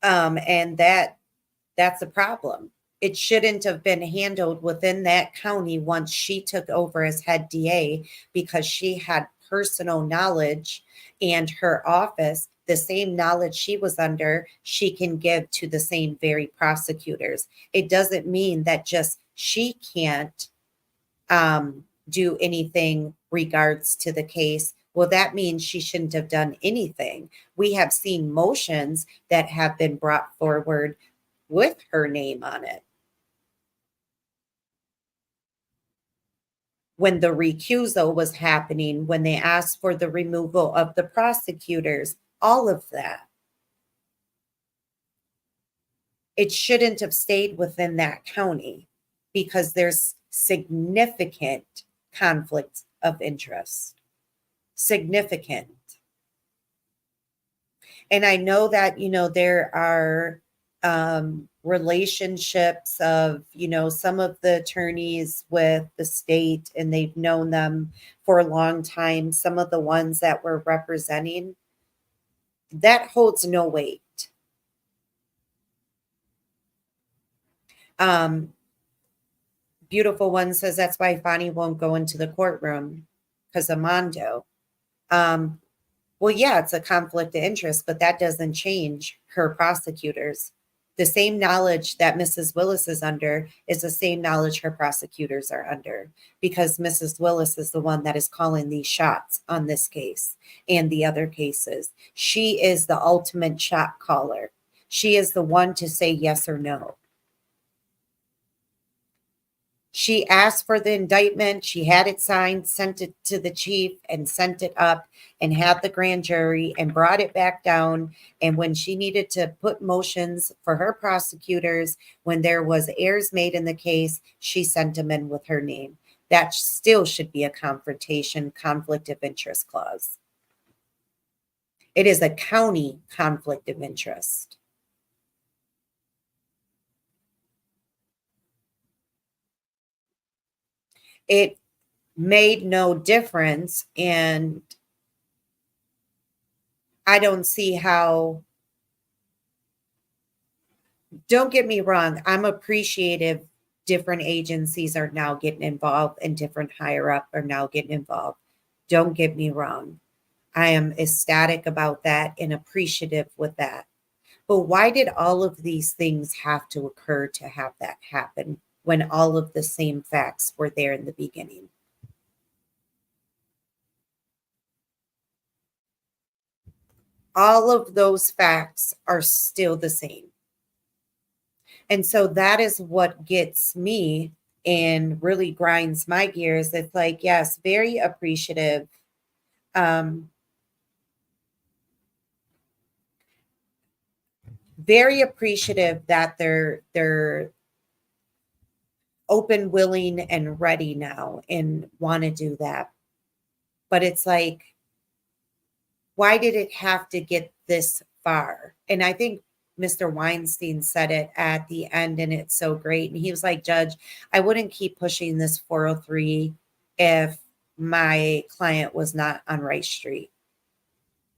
And that's a problem. It shouldn't have been handled within that county once she took over as head DA, because she had personal knowledge, and her office, the same knowledge she was under, she can give to the same very prosecutors. It doesn't mean that just she can't do anything regards to the case. Well, that means she shouldn't have done anything. We have seen motions that have been brought forward with her name on it. When the recusal was happening, when they asked for the removal of the prosecutors, all of that. It shouldn't have stayed within that county because there's significant conflict of interest. Significant. And I know that, there are relationships of, some of the attorneys with the state, and they've known them for a long time. Some of the ones that were representing, that holds no weight. Beautiful One says that's why Fani won't go into the courtroom, because of Mondo. Well, yeah, it's a conflict of interest, but that doesn't change her prosecutors. The same knowledge that Mrs. Willis is under is the same knowledge her prosecutors are under, because Mrs. Willis is the one that is calling these shots on this case and the other cases. She is the ultimate shot caller. She is the one to say yes or no. She asked for the indictment. She had it signed, sent it to the chief, and sent it up and had the grand jury and brought it back down. And when she needed to put motions for her prosecutors, when there was errors made in the case, she sent them in with her name. That still should be a confrontation conflict of interest clause. It is a county conflict of interest. It made no difference, and I don't see how. Don't get me wrong, I'm appreciative different agencies are now getting involved and different higher up are now getting involved. Don't get me wrong. I am ecstatic about that and appreciative with that. But why did all of these things have to occur to have that happen when all of the same facts were there in the beginning? All of those facts are still the same. And so that is what gets me and really grinds my gears. It's like, yes, very appreciative. Very appreciative that they're open, willing, and ready now and want to do that. But it's like, why did it have to get this far? And I think Mr. Weinstein said it at the end, and it's so great. And he was like, Judge, I wouldn't keep pushing this 403 if my client was not on Rice Street.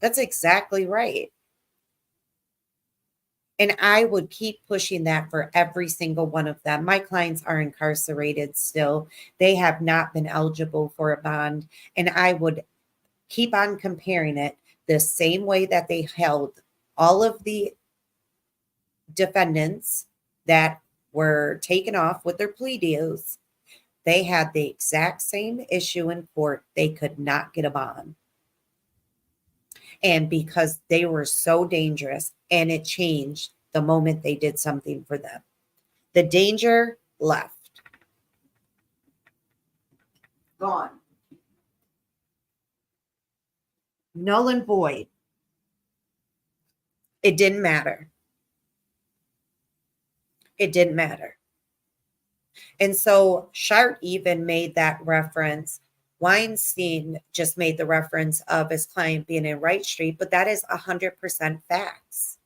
That's exactly right. And I would keep pushing that for every single one of them. My clients are incarcerated still. They have not been eligible for a bond. And I would keep on comparing it the same way that they held all of the defendants that were taken off with their plea deals. They had the exact same issue in court. They could not get a bond. And because they were so dangerous, and it changed the moment they did something for them. The danger left. Gone. Null and void. It didn't matter. It didn't matter. And so Shart even made that reference. Weinstein just made the reference of his client being in Wright Street, but that is 100% facts.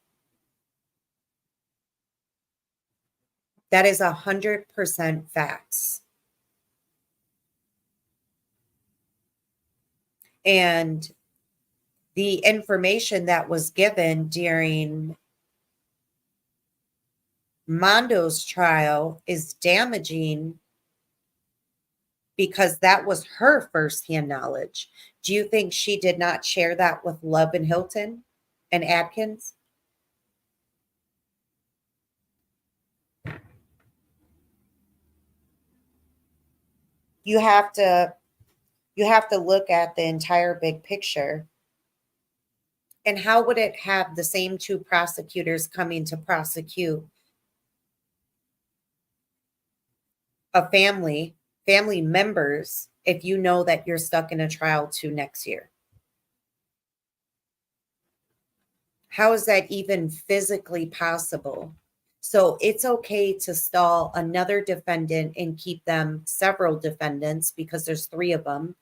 That is 100% facts. And the information that was given during Mondo's trial is damaging because that was her firsthand knowledge. Do you think she did not share that with Love and Hilton and Adkins? You have to look at the entire big picture. And how would it have the same two prosecutors coming to prosecute a family members if you know that you're stuck in a trial to next year? How is that even physically possible? So it's okay to stall another defendant and keep them, several defendants, because there's 3 of them,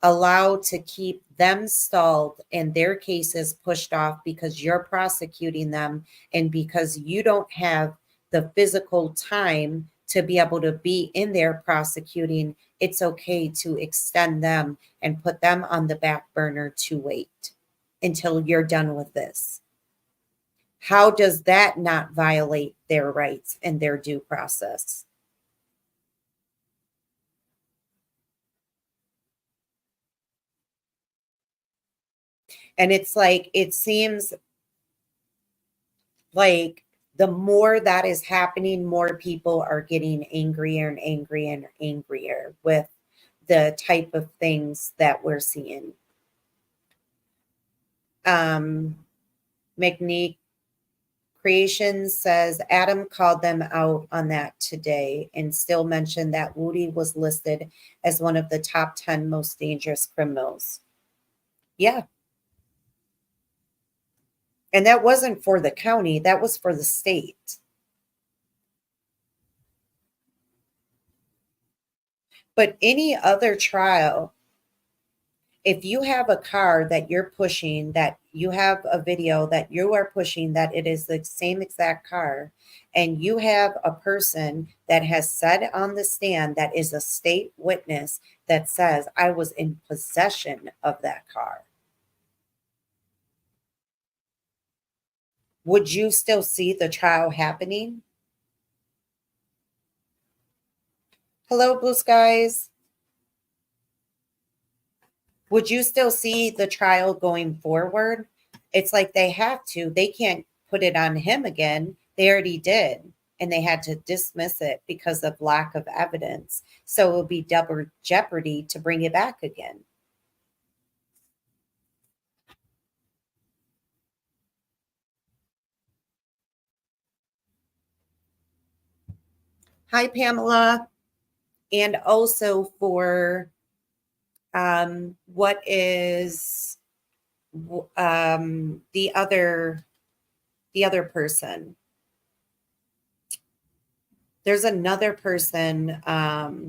allowed to keep them stalled and their cases pushed off because you're prosecuting them and because you don't have the physical time to be able to be in there prosecuting. It's okay to extend them and put them on the back burner to wait until you're done with this. How does that not violate their rights and their due process? And it's like, it seems like the more that is happening, more people are getting angrier and angrier and angrier with the type of things that we're seeing. McNeek Creations says Adam called them out on that today and still mentioned that Woody was listed as one of the top 10 most dangerous criminals. Yeah. And that wasn't for the county, that was for the state. But any other trial, if you have a car that you're pushing, that you have a video that you are pushing, that it is the same exact car, and you have a person that has said on the stand that is a state witness that says, I was in possession of that car, would you still see the trial happening? Hello, Blue Skies. Would you still see the trial going forward? It's like they have to. They can't put it on him again. They already did. And they had to dismiss it because of lack of evidence. So it will be double jeopardy to bring it back again. Hi, Pamela. And also for what is the other person. There's another person that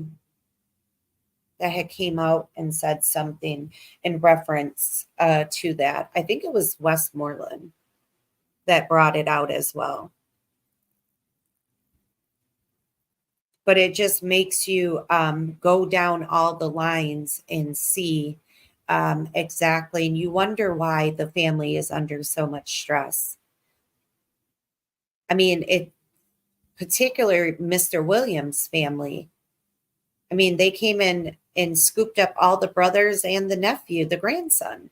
had came out and said something in reference to that. I think it was Westmoreland that brought it out as well. But it just makes you go down all the lines and see exactly. And you wonder why the family is under so much stress. I mean, particularly Mr. Williams' family. I mean, they came in and scooped up all the brothers and the nephew, the grandson.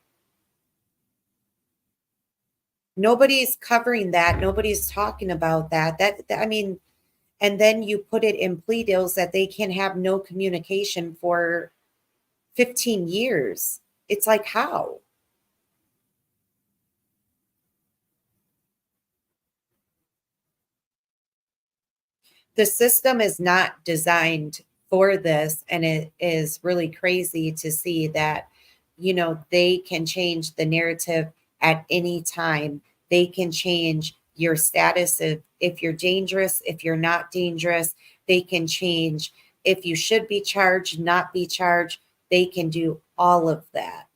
Nobody's covering that. Nobody's talking about that. I mean, and then you put it in plea deals that they can have no communication for 15 years. It's like, how? The system is not designed for this. And it is really crazy to see that, they can change the narrative at any time. They can change your status if you're dangerous, if you're not dangerous. They can change if you should be charged, not be charged. They can do all of that.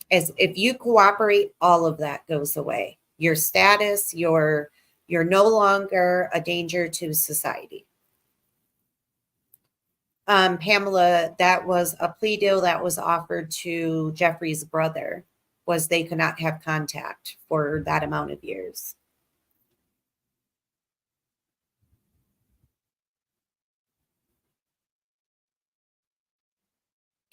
As if you cooperate, all of that goes away. Your status, you're no longer a danger to society. Pamela, that was a plea deal that was offered to Jeffrey's brother, was they could not have contact for that amount of years.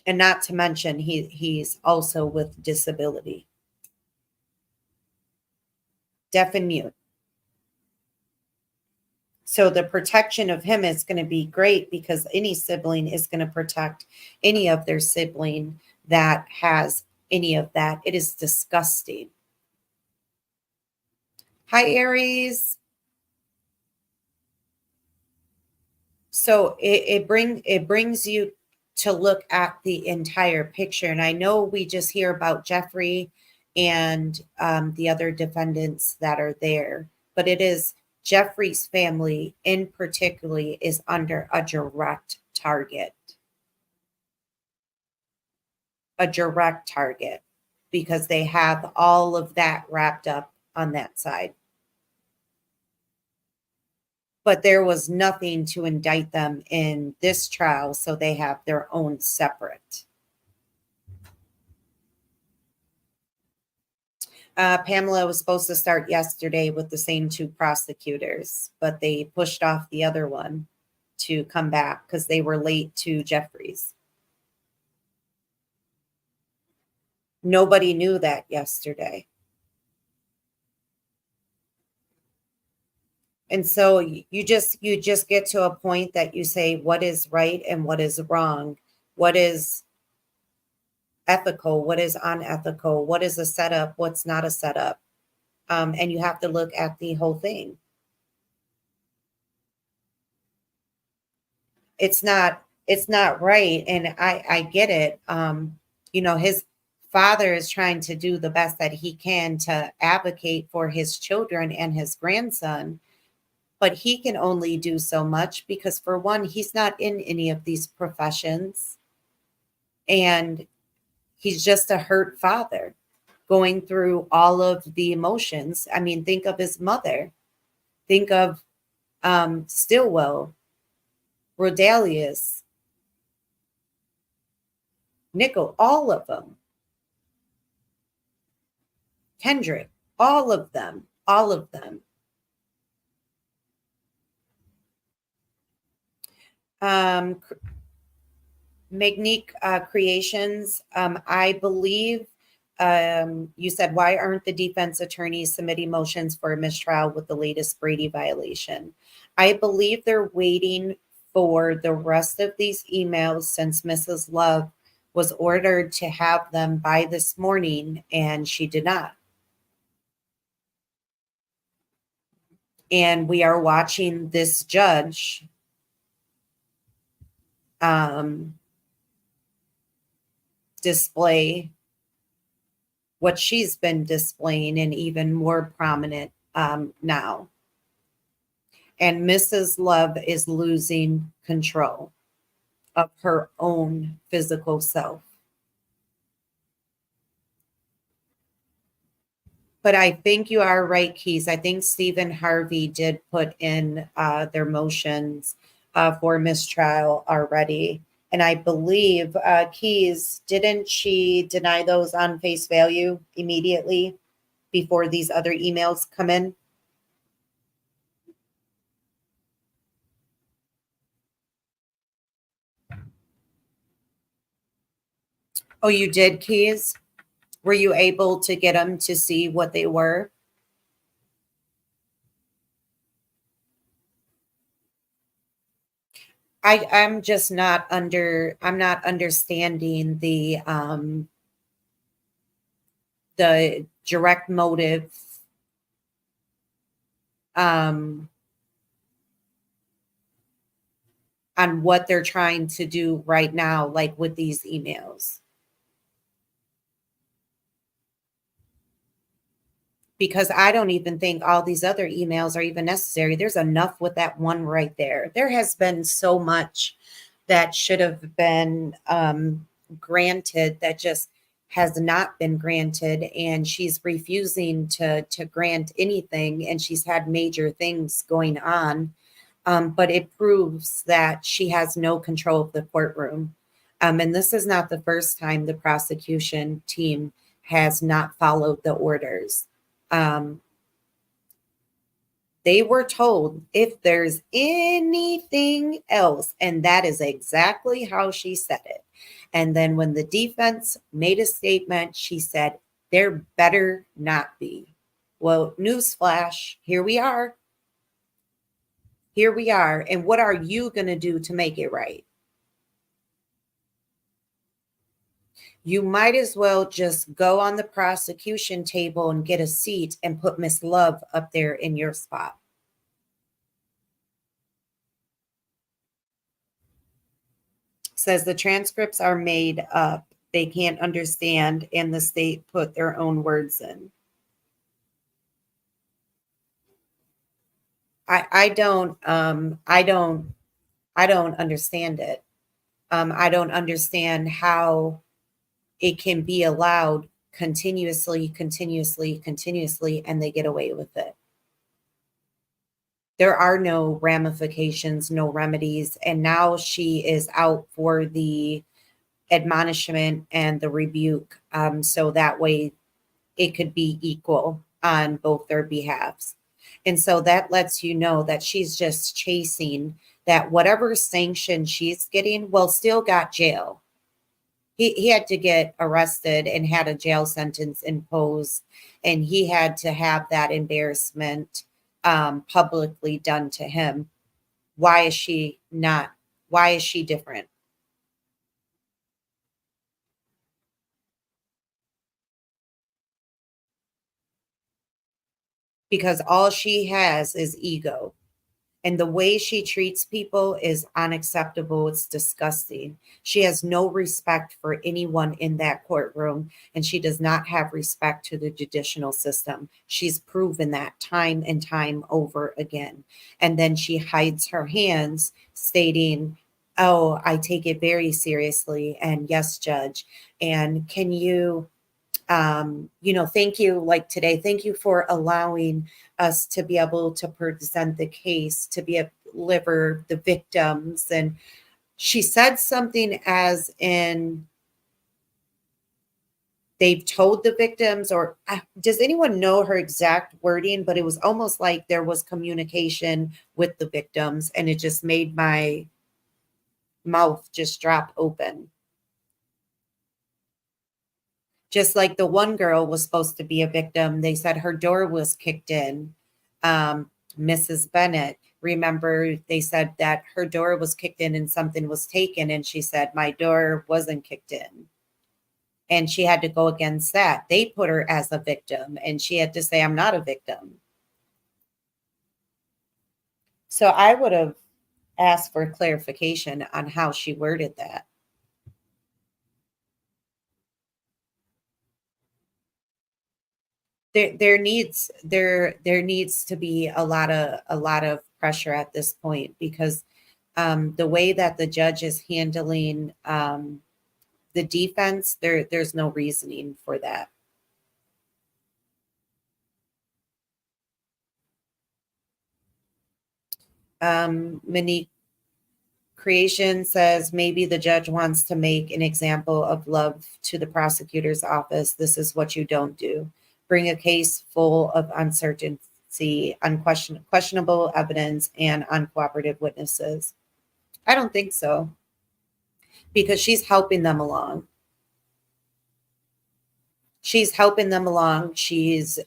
And not to mention, he's also with disability. Deaf and mute. So the protection of him is going to be great because any sibling is going to protect any of their sibling that has any of that. It is disgusting. Hi, Aries. So it brings you to look at the entire picture. And I know we just hear about Jeffrey and the other defendants that are there, but it is Jeffrey's family in particularly is under a direct target. A direct target because they have all of that wrapped up on that side. But there was nothing to indict them in this trial, so they have their own separate. Pamela was supposed to start yesterday with the same two prosecutors, but they pushed off the other one to come back because they were late to Jeffrey's. Nobody knew that yesterday. And so you just get to a point that you say what is right and what is wrong, what is ethical, what is unethical, what is a setup, what's not a setup. And you have to look at the whole thing. It's not right. And I get it. His father is trying to do the best that he can to advocate for his children and his grandson, but he can only do so much because, for one, he's not in any of these professions, and he's just a hurt father going through all of the emotions. I mean, think of his mother, think of Stillwell, Rodalius, Nickel, all of them, Kendrick, all of them, all of them. Magnique Creations, I believe you said, why aren't the defense attorneys submitting motions for a mistrial with the latest Brady violation? I believe they're waiting for the rest of these emails since Mrs. Love was ordered to have them by this morning and she did not. And we are watching this judge display what she's been displaying and even more prominent now. And Mrs. Love is losing control of her own physical self. But I think you are right, Keys. I think Stephen Harvey did put in their motions for mistrial already. And I believe, Keys, didn't she deny those on face value immediately before these other emails come in? Oh, you did, Keys? Were you able to get them to see what they were? I'm just not I'm not understanding the direct motive on what they're trying to do right now, like with these emails. Because I don't even think all these other emails are even necessary. There's enough with that one right there. There has been so much that should have been granted that just has not been granted, and she's refusing to grant anything, and she's had major things going on. But it proves that she has no control of the courtroom. And this is not the first time the prosecution team has not followed the orders. They were told if there's anything else, and that is exactly how she said it. And then when the defense made a statement, she said, there better not be. Well, newsflash, here we are. Here we are. And what are you going to do to make it right? You might as well just go on the prosecution table and get a seat and put Miss Love up there in your spot. Says the transcripts are made up. They can't understand, and the state put their own words in. I don't understand it. I don't understand how it can be allowed continuously, and they get away with it. There are no ramifications, no remedies, and now she is out for the admonishment and the rebuke, so that way it could be equal on both their behalves. And so that lets you know that she's just chasing that whatever sanction she's getting, well, still got jail. He had to get arrested and had a jail sentence imposed, and he had to have that embarrassment publicly done to him. Why is she not? Why is she different? because all she has is ego. And the way she treats people is unacceptable. It's disgusting. She has no respect for anyone in that courtroom, and she does not have respect to the judicial system. She's proven that time and time over again. And then she hides her hands, stating, "Oh, I take it very seriously. And yes, Judge. And can you thank you, like today, thank you for allowing us to be able to present the case, to be able to deliver the victims." And she said something as in, they've told the victims, or does anyone know her exact wording? But it was almost like there was communication with the victims, and it just made my mouth just drop open. Just like the one girl was supposed to be a victim, they said her door was kicked in. Mrs. Bennett, remember, they said that her door was kicked in and something was taken, and she said, "My door wasn't kicked in." And she had to go against that. They put her as a victim, and she had to say, "I'm not a victim." So I would have asked for clarification on how she worded that. There needs to be a lot of pressure at this point, because the way that the judge is handling the defense, there's no reasoning for that. Monique Creation says, maybe the judge wants to make an example of love to the prosecutor's office. This is what you don't do. Bring a case full of uncertainty, questionable evidence, and uncooperative witnesses. I don't think so, because she's helping them along. She's helping them along. She's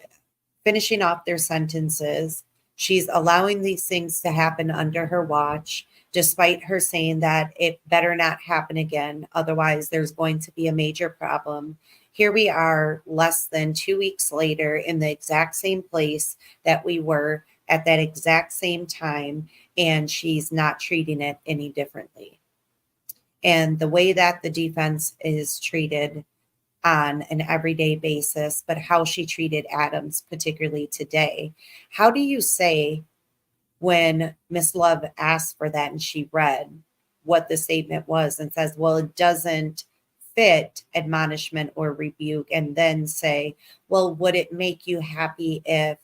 finishing off their sentences. She's allowing these things to happen under her watch, despite her saying that it better not happen again. Otherwise, there's going to be a major problem. Here we are, less than 2 weeks later, in the exact same place that we were at that exact same time, and she's not treating it any differently. And the way that the defense is treated on an everyday basis, but how she treated Adams, particularly today. How do you say, when Miss Love asked for that and she read what the statement was and says, well, it doesn't fit admonishment or rebuke, and then say, well, would it make you happy if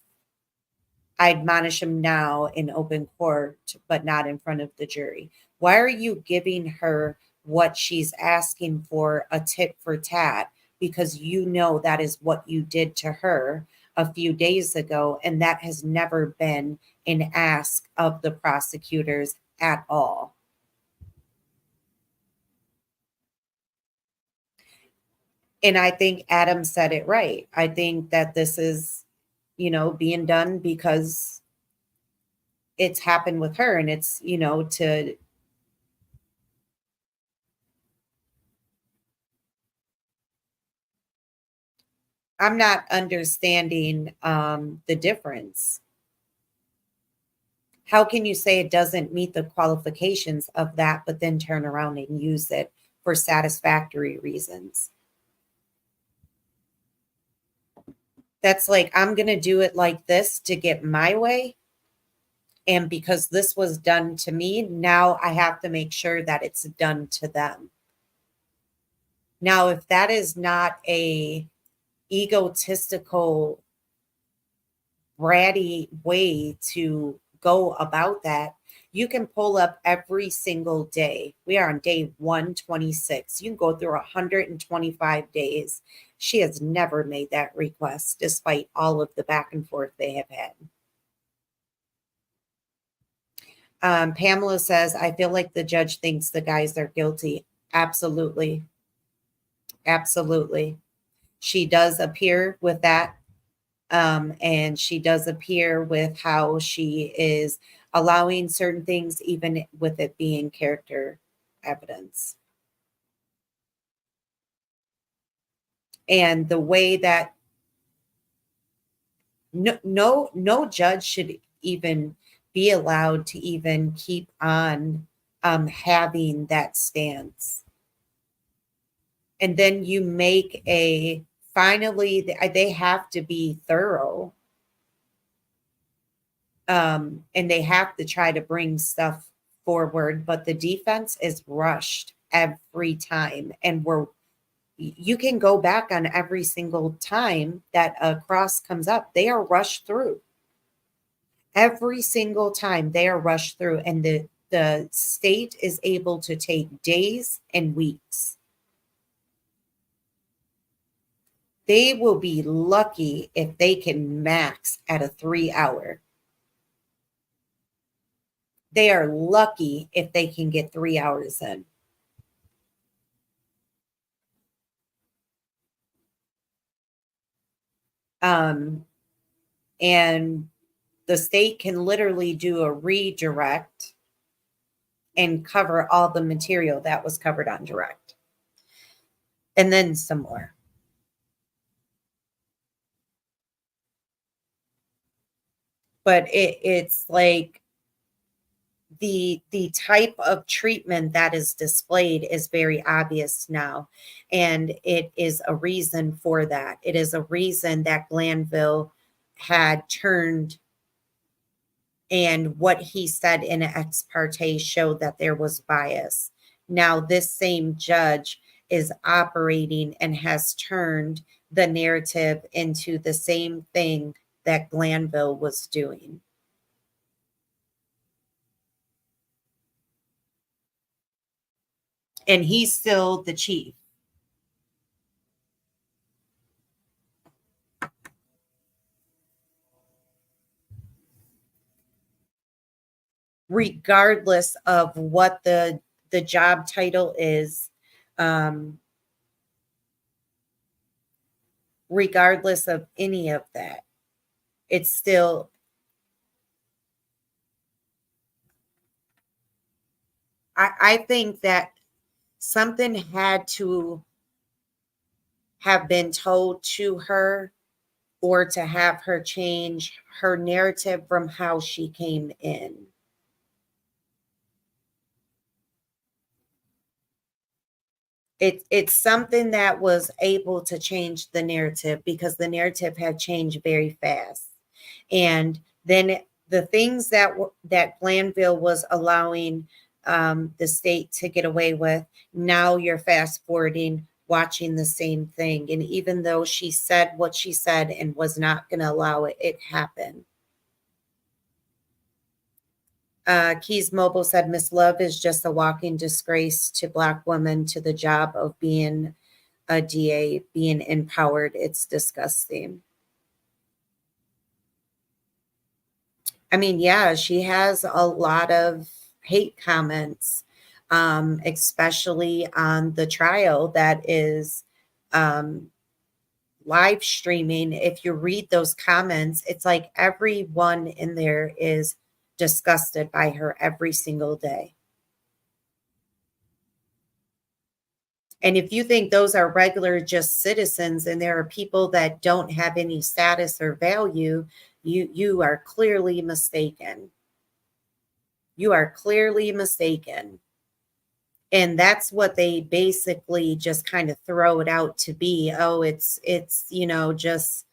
I admonish him now in open court, but not in front of the jury? Why are you giving her what she's asking for, a tit for tat? Because you know that is what you did to her a few days ago, and that has never been an ask of the prosecutors at all. And I think Adam said it right. I think that this is, being done because it's happened with her, and it's, to I'm not understanding the difference. How can you say it doesn't meet the qualifications of that, but then turn around and use it for satisfactory reasons? That's like, I'm going to do it like this to get my way. And because this was done to me, now I have to make sure that it's done to them. Now, if that is not a egotistical, bratty way to go about that, you can pull up every single day. We are on day 126. You can go through 125 days. She has never made that request, despite all of the back and forth they have had. Pamela says, I feel like the judge thinks the guys are guilty. Absolutely. Absolutely. She does appear with that. And she does appear with how she is allowing certain things, even with it being character evidence. And the way that No judge should even be allowed to even keep on having that stance. And then you make a finally they have to be thorough, and they have to try to bring stuff forward, but the defense is rushed every time, and you can go back on every single time that a cross comes up. They are rushed through. Every single time they are rushed through, and the state is able to take days and weeks. They will be lucky if they can max at a 3 hour. They are lucky if they can get 3 hours in. And the state can literally do a redirect and cover all the material that was covered on direct. And then some more. But it's like the type of treatment that is displayed is very obvious now, and it is a reason for that. It is a reason that Glanville had turned, and what he said in an ex parte showed that there was bias. Now this same judge is operating and has turned the narrative into the same thing that Glanville was doing. And he's still the chief. Regardless of what the job title is, regardless of any of that, it's still, I think that something had to have been told to her, or to have her change her narrative from how she came in. It's something that was able to change the narrative, because the narrative had changed very fast. And then the things that Glanville was allowing the state to get away with, now you're fast forwarding, watching the same thing. And even though she said what she said and was not going to allow it happen. Keys Mobile said Miss Love is just a walking disgrace to Black women, to the job of being a DA, being empowered. It's disgusting. I mean, yeah, she has a lot of hate comments, especially on the trial that is live streaming. If you read those comments, it's like everyone in there is disgusted by her every single day. And if you think those are regular just citizens, and there are people that don't have any status or value, you are clearly mistaken. You are clearly mistaken. And that's what they basically just kind of throw it out to be. Oh, it's just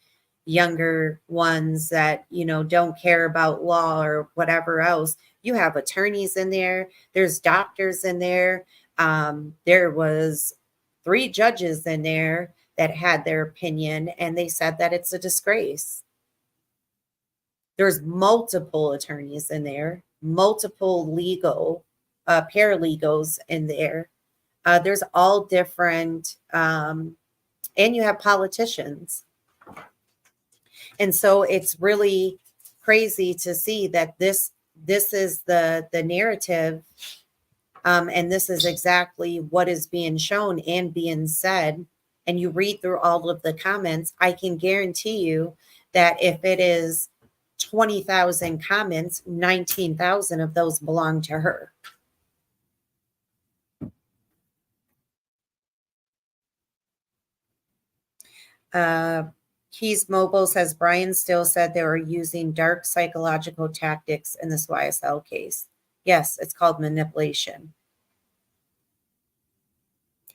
younger ones that don't care about law or whatever else. You have attorneys in there, there's doctors in there. There was 3 judges in there that had their opinion, and they said that it's a disgrace. There's multiple attorneys in there, multiple legal paralegals in there. There's all different, and you have politicians. And so it's really crazy to see that this is the narrative, and this is exactly what is being shown and being said. And you read through all of the comments, I can guarantee you that if it is 20,000 comments, 19,000 of those belong to her. Keys Mobile says Brian Still said they were using dark psychological tactics in this YSL case. Yes, it's called manipulation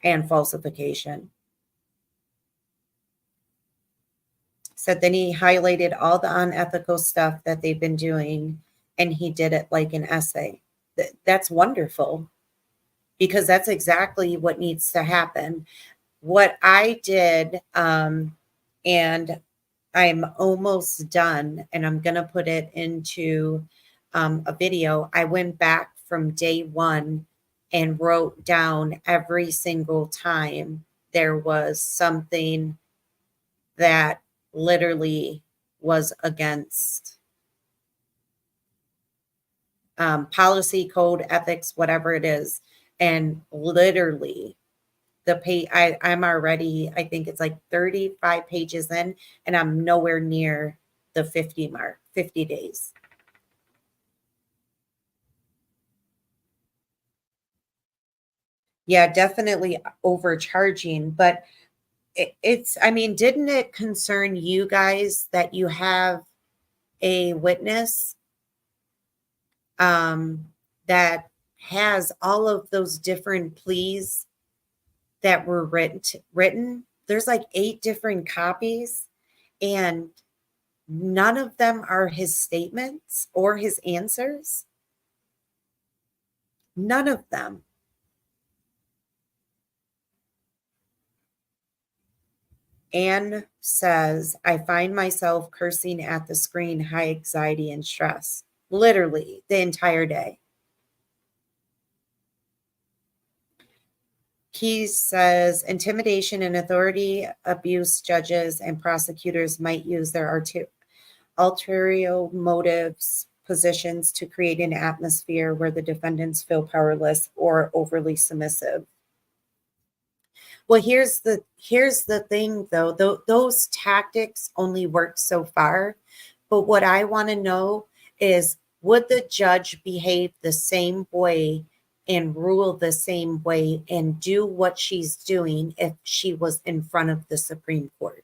and falsification. Said then he highlighted all the unethical stuff that they've been doing, and he did it like an essay. That's wonderful, because that's exactly what needs to happen. What I did, and I'm almost done, and I'm going to put it into a video. I went back from day one and wrote down every single time there was something that literally was against policy, code, ethics, whatever it is. And literally I'm already, I think it's like 35 pages in, and I'm nowhere near the 50 mark, 50 days. Yeah, definitely overcharging, but I mean, didn't it concern you guys that you have a witness that has all of those different pleas that were written? There's like 8 different copies, and none of them are his statements or his answers. None of them. Anne says, I find myself cursing at the screen, high anxiety and stress, literally the entire day. Keys says, intimidation and authority abuse judges and prosecutors might use their ulterior motives positions to create an atmosphere where the defendants feel powerless or overly submissive. Well, here's the thing though. Those tactics only work so far. But what I want to know is, would the judge behave the same way and rule the same way and do what she's doing if she was in front of the Supreme Court?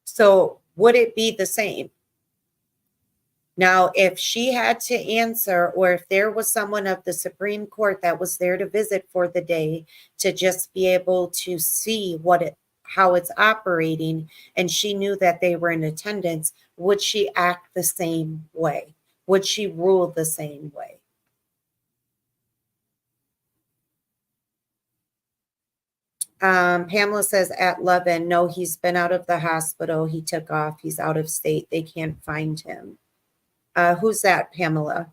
So would it be the same? Now, if she had to answer, or if there was someone of the Supreme Court that was there to visit for the day to just be able to see how it's operating, and she knew that they were in attendance, would she act the same way? Would she rule the same way? Pamela says at Levin, no, he's been out of the hospital. He took off. He's out of state. They can't find him. Who's that, Pamela?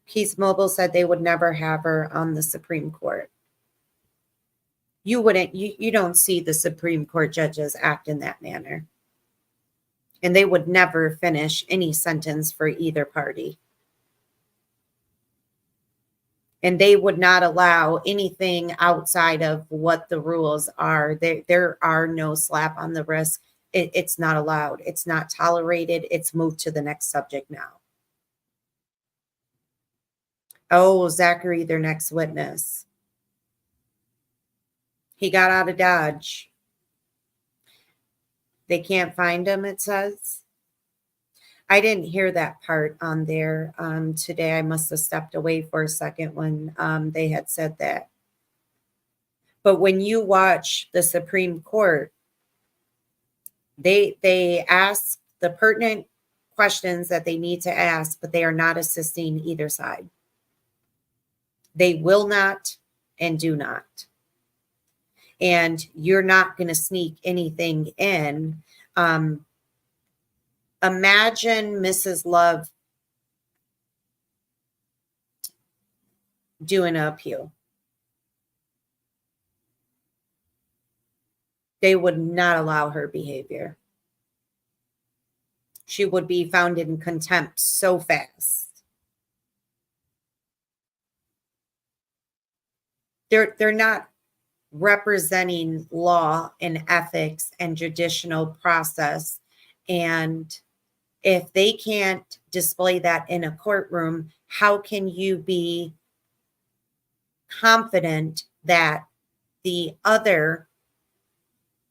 Keys Mobile said they would never have her on the Supreme Court. You wouldn't, you don't see the Supreme Court judges act in that manner. And they would never finish any sentence for either party. And they would not allow anything outside of what the rules are. There are no slap on the wrist. It's not allowed. It's not tolerated. It's moved to the next subject now. Oh, Zachary, their next witness. He got out of Dodge. They can't find him, it says. I didn't hear that part on there today. I must have stepped away for a second when they had said that. But when you watch the Supreme Court, they ask the pertinent questions that they need to ask, but they are not assisting either side. They will not and do not. And you're not going to sneak anything in. Imagine Mrs. Love doing an appeal. They would not allow her behavior. She would be found in contempt so fast. They're not representing law and ethics and judicial process, and If they can't display that in a courtroom, how can you be confident that the other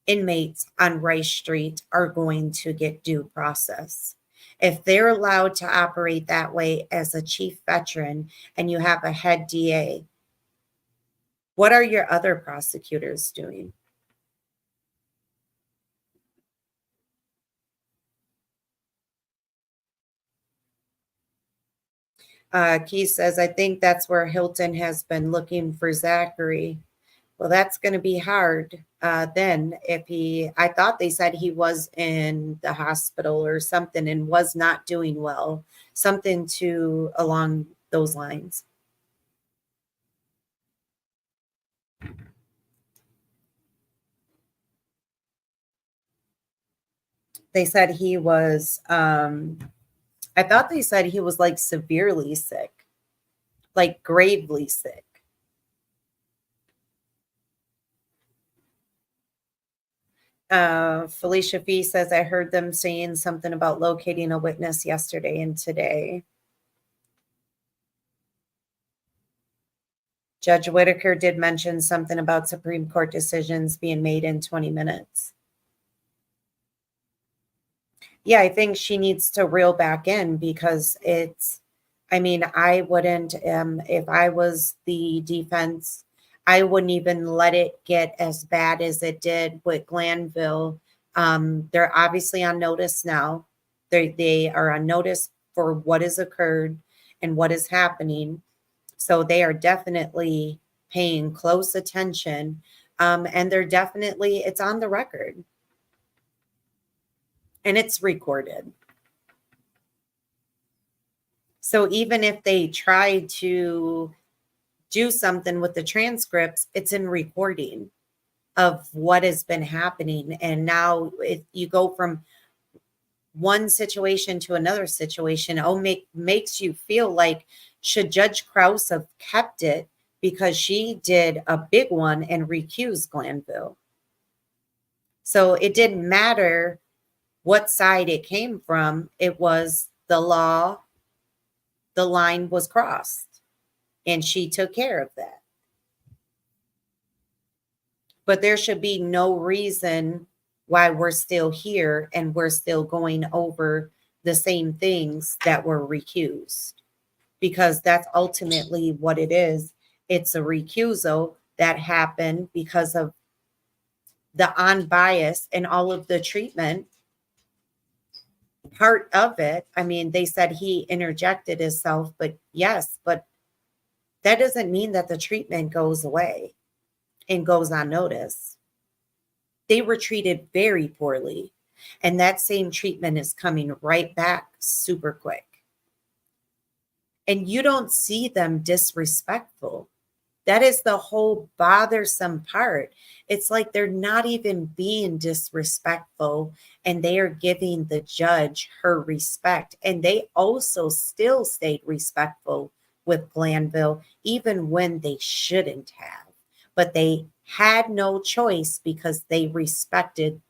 inmates on Rice Street are going to get due process? If they're allowed to operate that way as a chief veteran and you have a head DA, what are your other prosecutors doing? Keith says, I think that's where Hilton has been looking for Zachary. Well, that's going to be hard then if I thought they said he was in the hospital or something and was not doing well, something along those lines. They said he was, I thought they said he was like severely sick, like gravely sick. Felicia Fee says, I heard them saying something about locating a witness yesterday and today. Judge Whitaker did mention something about Supreme Court decisions being made in 20 minutes. Yeah, I think she needs to reel back in because I wouldn't, if I was the defense, I wouldn't even let it get as bad as it did with Glanville. They're obviously on notice now. They are on notice for what has occurred and what is happening. So they are definitely paying close attention. And it's on the record. And it's recorded. So even if they try to do something with the transcripts, it's in recording of what has been happening. And now if you go from one situation to another situation, makes you feel like, should Judge Krause have kept it because she did a big one and recused Glanville? So it didn't matter what side it came from. It was the law. The line was crossed and she took care of that. But there should be no reason why we're still here and we're still going over the same things that were recused, because that's ultimately what it is. It's a recusal that happened because of the unbiased and all of the treatment part of it. I mean, they said he interjected himself, but yes, but that doesn't mean that the treatment goes away and goes unnoticed. They were treated very poorly, and that same treatment is coming right back super quick. And you don't see them disrespectful. That is the whole bothersome part. It's like they're not even being disrespectful and they are giving the judge her respect. And they also still stayed respectful with Glanville, even when they shouldn't have. But they had no choice because they respected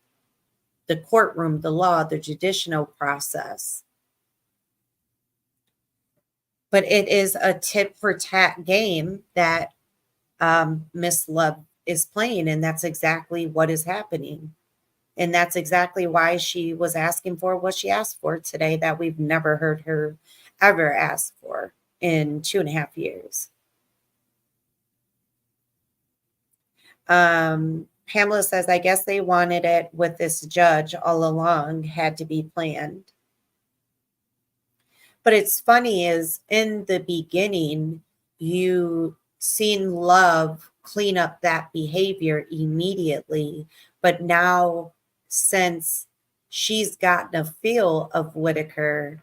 the courtroom, the law, the judicial process. But it is a tit for tat game that Miss Love is playing, and that's exactly what is happening. And that's exactly why she was asking for what she asked for today, that we've never heard her ever ask for in 2.5 years. Pamela says, I guess they wanted it with this judge all along, had to be planned. But it's funny is in the beginning, you seen Love clean up that behavior immediately. But now, since she's gotten a feel of Whitaker,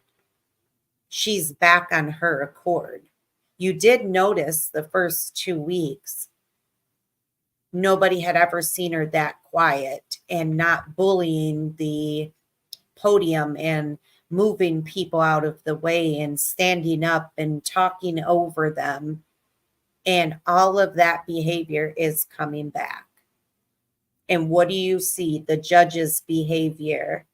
she's back on her accord. You did notice the first 2 weeks, nobody had ever seen her that quiet and not bullying the podium and moving people out of the way and standing up and talking over them. And all of that behavior is coming back. And what do you see? The judge's behavior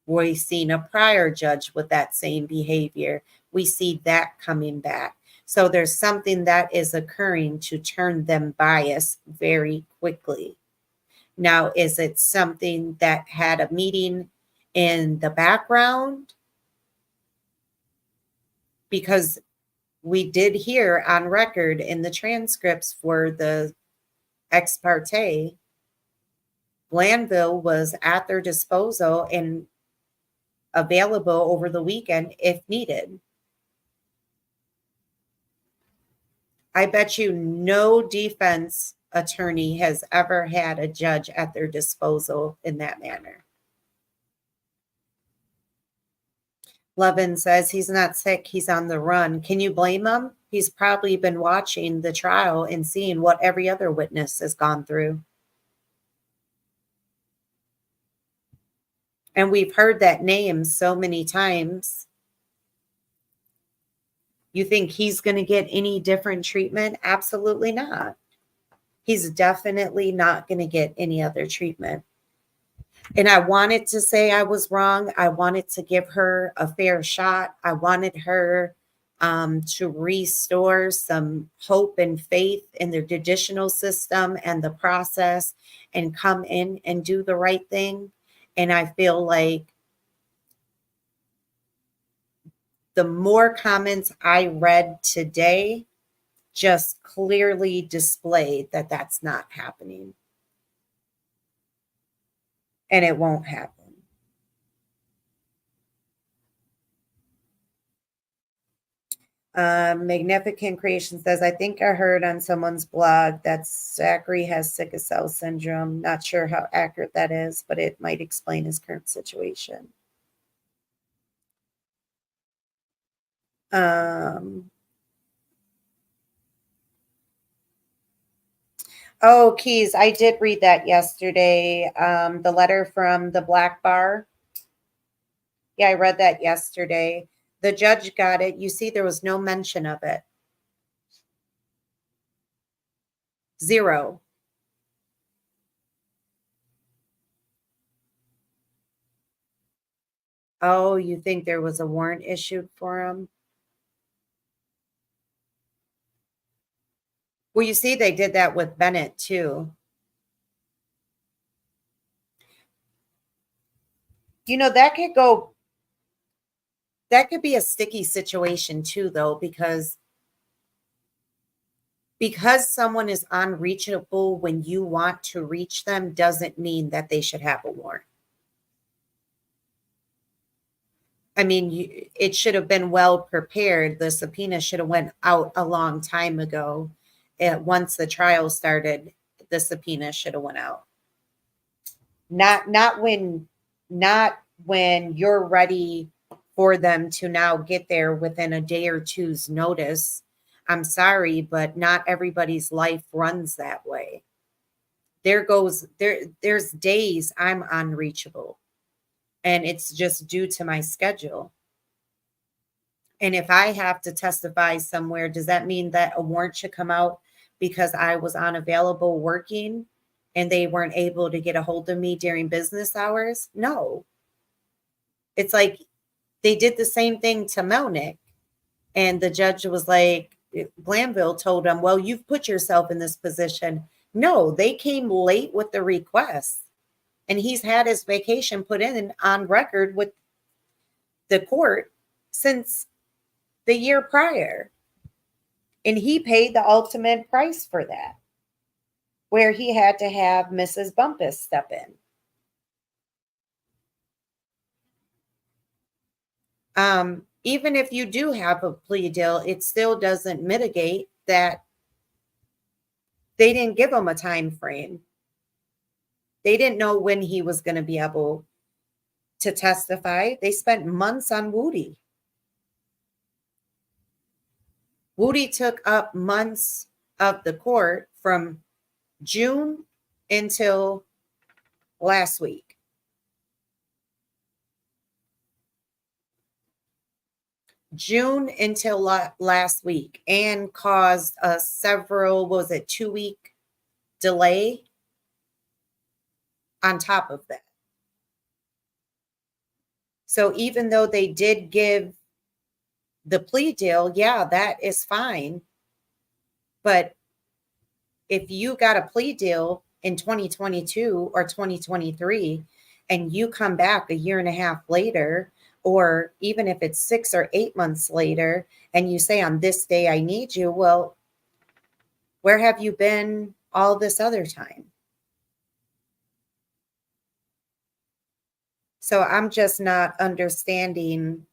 We've seen a prior judge with that same behavior. We see that coming back. So there's something that is occurring to turn them biased very quickly. Now, is it something that had a meeting in the background? Because we did hear on record in the transcripts for the ex parte, Glanville was at their disposal and available over the weekend if needed. I bet you no defense attorney has ever had a judge at their disposal in that manner. Levin says he's not sick, he's on the run. Can you blame him? He's probably been watching the trial and seeing what every other witness has gone through. And we've heard that name so many times. You think he's going to get any different treatment? Absolutely not. He's definitely not going to get any other treatment. And I wanted to say I was wrong. I wanted to give her a fair shot. I wanted her to restore some hope and faith in the judicial system and the process and come in and do the right thing. And I feel like the more comments I read today just clearly displayed that that's not happening. And it won't happen. Magnificent Creation says, I think I heard on someone's blog that Zachary has sickle cell syndrome. Not sure how accurate that is, but it might explain his current situation. Oh, Keys, I did read that yesterday. The letter from the Black Bar. Yeah, I read that yesterday. The judge got it. You see, there was no mention of it. Zero. Oh, you think there was a warrant issued for him? Well, you see, they did that with Bennett too. You know, that could be a sticky situation too, though, because someone is unreachable when you want to reach them doesn't mean that they should have a warrant. I mean, it should have been well prepared. The subpoena should have went out a long time ago. Once the trial started, the subpoena should have went out. Not when you're ready for them to now get there within a day or two's notice. I'm sorry, but not everybody's life runs that way. There's days I'm unreachable, and it's just due to my schedule. And if I have to testify somewhere, does that mean that a warrant should come out because I was unavailable working and they weren't able to get a hold of me during business hours? No. It's like they did the same thing to Melnick. And the judge was like, Glanville told him, well, you've put yourself in this position. No, they came late with the request. And he's had his vacation put in on record with the court since the year prior. And he paid the ultimate price for that, where he had to have Mrs. Bumpus step in. Even if you do have a plea deal, it still doesn't mitigate that they didn't give him a time frame. They didn't know when he was going to be able to testify. They spent months on Woody. Woody took up months of the court from June until last week. June until last week, and caused a 2-week delay on top of that. So even though they did give the plea deal, yeah, that is fine. But if you got a plea deal in 2022 or 2023 and you come back a year and a half later, or even if it's 6 or 8 months later, and you say, on this day, I need you, well, where have you been all this other time? So I'm just not understanding.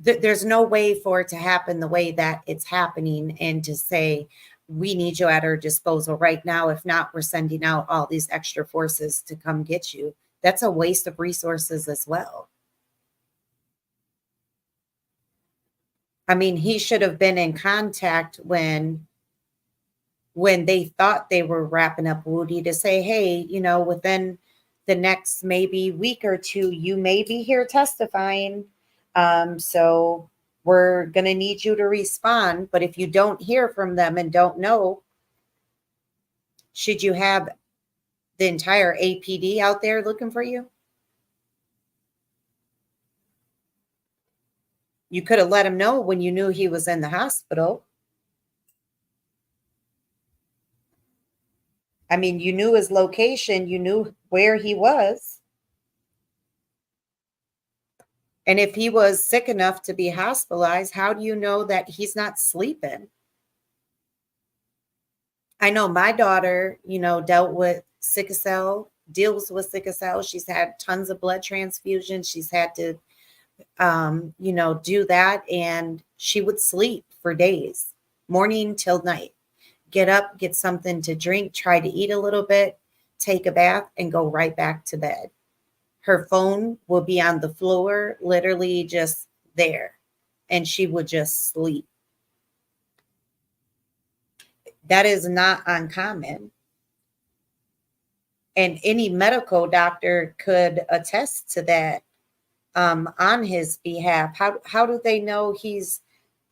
There's no way for it to happen the way that it's happening, and to say, we need you at our disposal right now. If not, we're sending out all these extra forces to come get you. That's a waste of resources as well. I mean, he should have been in contact when they thought they were wrapping up Woody, to say, hey, within the next maybe week or two, you may be here testifying. So we're going to need you to respond. But if you don't hear from them and don't know, should you have the entire APD out there looking for you? You could have let him know when you knew he was in the hospital. I mean, you knew his location, you knew where he was. And if he was sick enough to be hospitalized, how do you know that he's not sleeping? I know my daughter, dealt with sickle cell, deals with sickle cell. She's had tons of blood transfusions. She's had to, do that. And she would sleep for days, morning till night. Get up, get something to drink, try to eat a little bit, take a bath, and go right back to bed. Her phone will be on the floor, literally just there, and she would just sleep. That is not uncommon. And any medical doctor could attest to that on his behalf. How do they know he's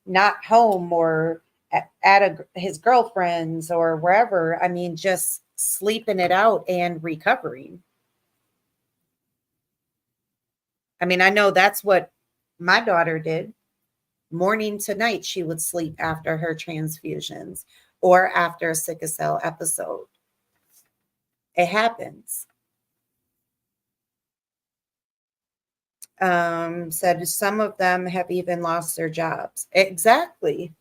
not home or at his girlfriend's or wherever? I mean, just sleeping it out and recovering. I mean, I know that's what my daughter did. Morning to night, she would sleep after her transfusions or after a sickle cell episode. It happens. Said some of them have even lost their jobs. Exactly.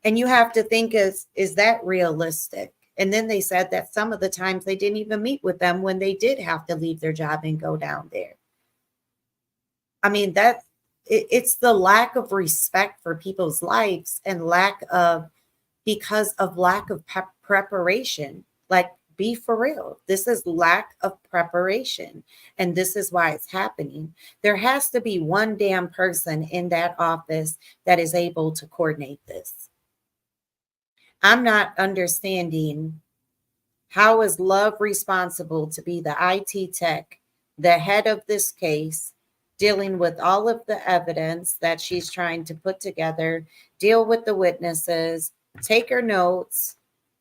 And you have to think, is that realistic? And then they said that some of the times they didn't even meet with them when they did have to leave their job and go down there. I mean, it's the lack of respect for people's lives and because of lack of preparation. Like, be for real. This is lack of preparation. And this is why it's happening. There has to be one damn person in that office that is able to coordinate this. I'm not understanding, how is Love responsible to be the IT tech, the head of this case, dealing with all of the evidence that she's trying to put together, deal with the witnesses, take her notes,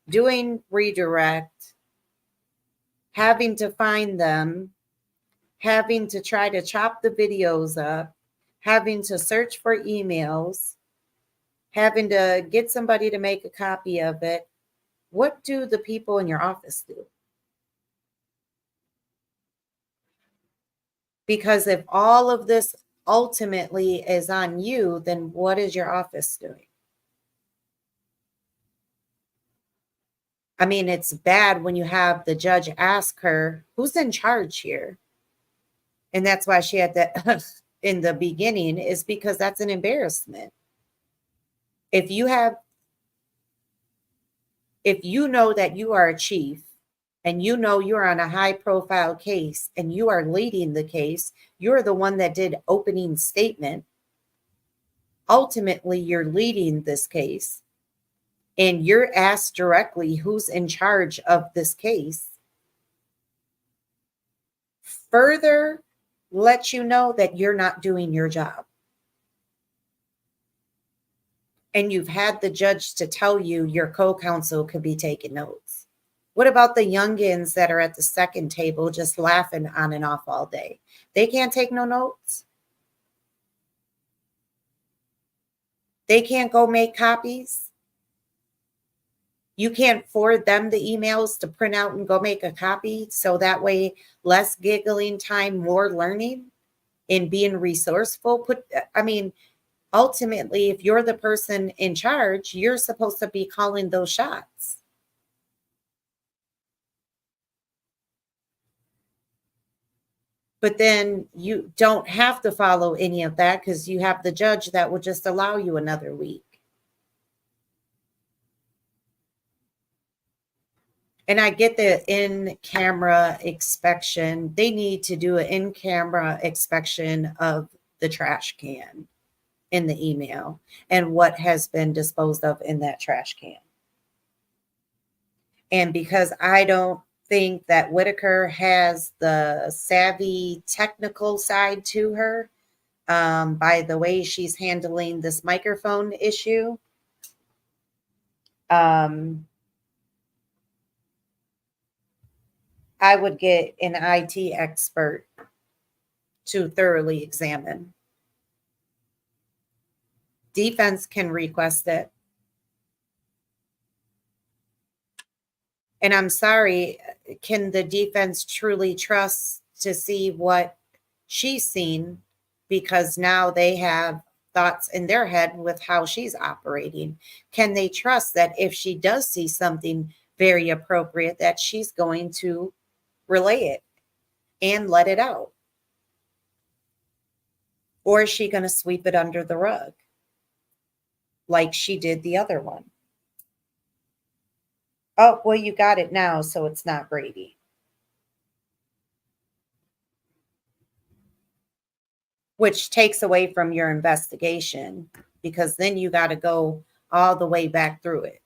doing redirect, having to find them, having to try to chop the videos up, having to search for emails, having to get somebody to make a copy of it. What do the people in your office do? Because if all of this ultimately is on you, then what is your office doing? I mean, it's bad when you have the judge ask her, who's in charge here? And that's why she had that in the beginning, is because that's an embarrassment. If you know that you are a chief and you know you're on a high profile case and you are leading the case, you're the one that did opening statement. Ultimately, you're leading this case and you're asked directly who's in charge of this case. Further let you know that you're not doing your job. And you've had the judge to tell you your co-counsel could be taking notes. What about the youngins that are at the second table just laughing on and off all day? They can't take no notes. They can't go make copies. You can't forward them the emails to print out and go make a copy. So that way, less giggling time, more learning and being resourceful. Ultimately, if you're the person in charge, you're supposed to be calling those shots. But then you don't have to follow any of that because you have the judge that will just allow you another week. And I get the in-camera inspection. They need to do an in-camera inspection of the trash can in the email and what has been disposed of in that trash can. And because I don't think that Whitaker has the savvy technical side to her, by the way she's handling this microphone issue, I would get an IT expert to thoroughly examine. Defense can request it. And I'm sorry, can the defense truly trust to see what she's seen? Because now they have thoughts in their head with how she's operating. Can they trust that if she does see something very appropriate, that she's going to relay it and let it out? Or is she going to sweep it under the rug like she did the other one? Oh, well, you got it now, so it's not Brady. Which takes away from your investigation because then you got to go all the way back through it.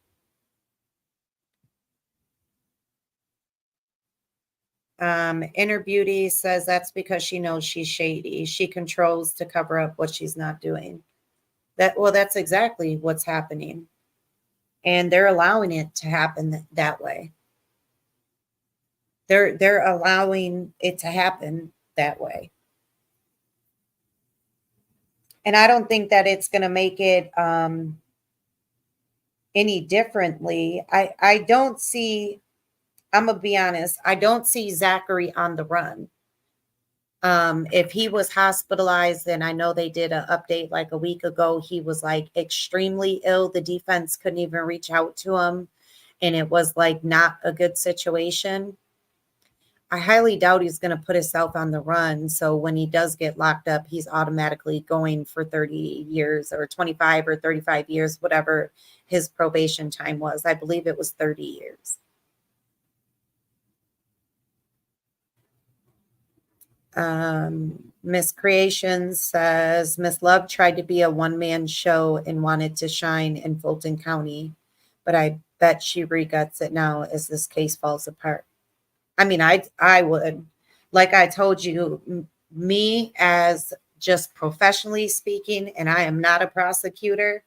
Inner Beauty says that's because she knows she's shady. She controls to cover up what she's not doing. That's exactly what's happening. And they're allowing it to happen that way. They're allowing it to happen that way. And I don't think that it's going to make it any differently. I don't see, I'm going to be honest, I don't see Zachary on the run. If he was hospitalized, and I know they did an update like a week ago, he was like extremely ill. The defense couldn't even reach out to him. And it was like not a good situation. I highly doubt he's going to put himself on the run. So when he does get locked up, he's automatically going for 30 years or 25 or 35 years, whatever his probation time was. I believe it was 30 years. Miss Creations says Miss Love tried to be a one-man show and wanted to shine in Fulton County, but I bet she regrets it now as this case falls apart. I mean, I would, like I told you, me as just professionally speaking, and I am not a prosecutor.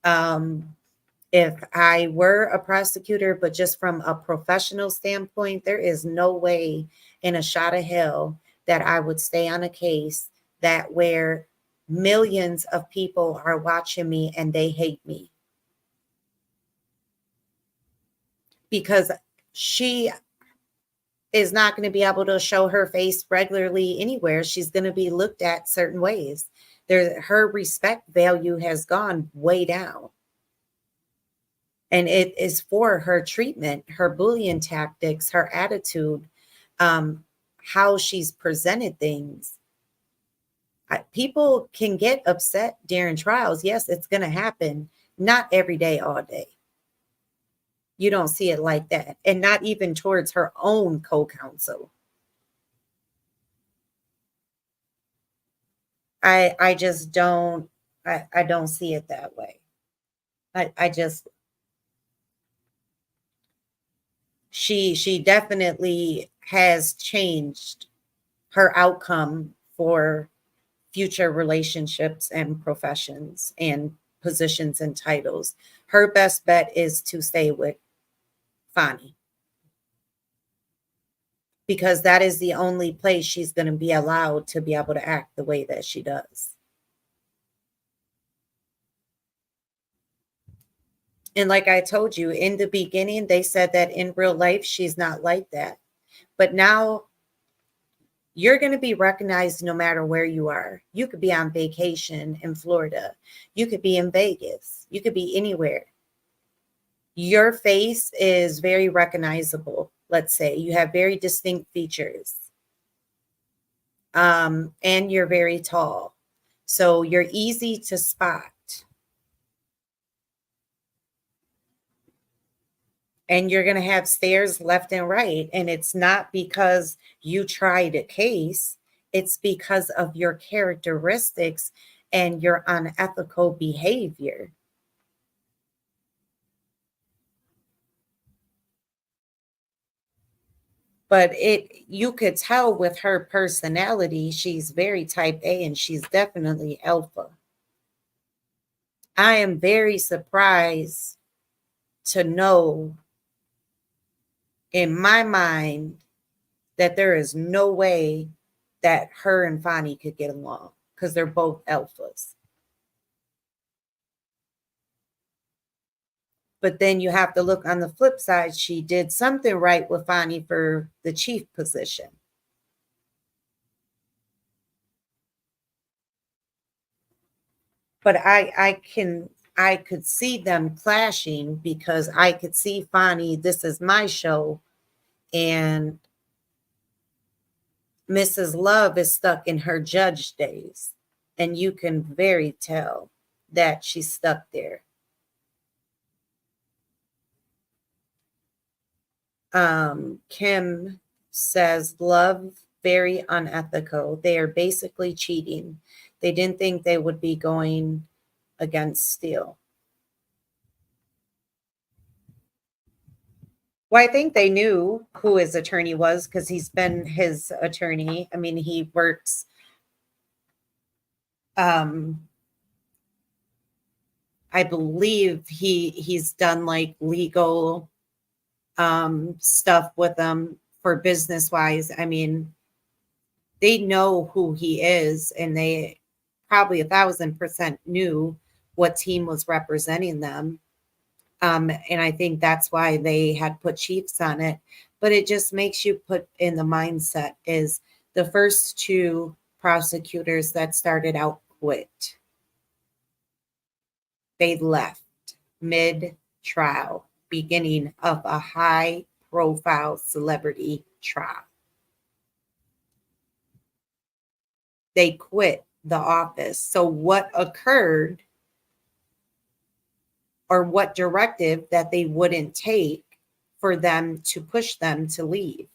If I were a prosecutor, but just from a professional standpoint, there is no way in a shot of hell that I would stay on a case that where millions of people are watching me and they hate me. Because she is not going to be able to show her face regularly anywhere. She's going to be looked at certain ways. Her respect value has gone way down. And it is for her treatment, her bullying tactics, her attitude, how she's presented things. People can get upset during trials. Yes, it's going to happen. Not every day, all day. You don't see it like that. And not even towards her own co-counsel. I just don't, I don't see it that way. She definitely has changed her outcome for future relationships and professions and positions and titles. Her best bet is to stay with Fonnie. because that is the only place she's going to be allowed to be able to act the way that she does. And like I told you in the beginning, they said that in real life, she's not like that. But now you're going to be recognized no matter where you are. You could be on vacation in Florida. You could be in Vegas. You could be anywhere. Your face is very recognizable. Let's say you have very distinct features. And you're very tall. So you're easy to spot. And you're going to have stares left and right. And it's not because you tried a case, it's because of your characteristics and your unethical behavior. But you could tell with her personality, she's very type A and she's definitely alpha. I am very surprised to know in my mind that there is no way that her and Fonny could get along because they're both alphas. But then you have to look on the flip side. She did something right with Fonny for the chief position. But I could see them clashing because I could see Fonny, this is my show, and Mrs. Love is stuck in her judge days. And you can very tell that she's stuck there. Kim says, Love, very unethical. They are basically cheating. They didn't think they would be going against Steele. Well, I think they knew who his attorney was because he's been his attorney. I mean, he works I believe he's done like legal stuff with them for business wise. I mean, they know who he is, and they probably 1,000% knew what team was representing them. And I think that's why they had put Chiefs on it. But it just makes you put in the mindset is the first two prosecutors that started out quit. They left mid-trial, beginning of a high-profile celebrity trial. They quit the office. So what occurred or what directive that they wouldn't take for them to push them to leave?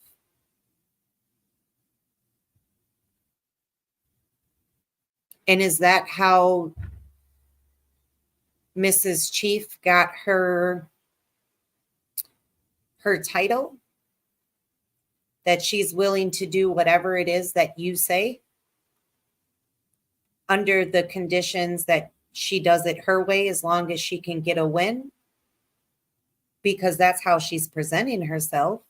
And is that how Mrs. Chief got her title? That she's willing to do whatever it is that you say under the conditions that she does it her way as long as she can get a win? Because that's how she's presenting herself.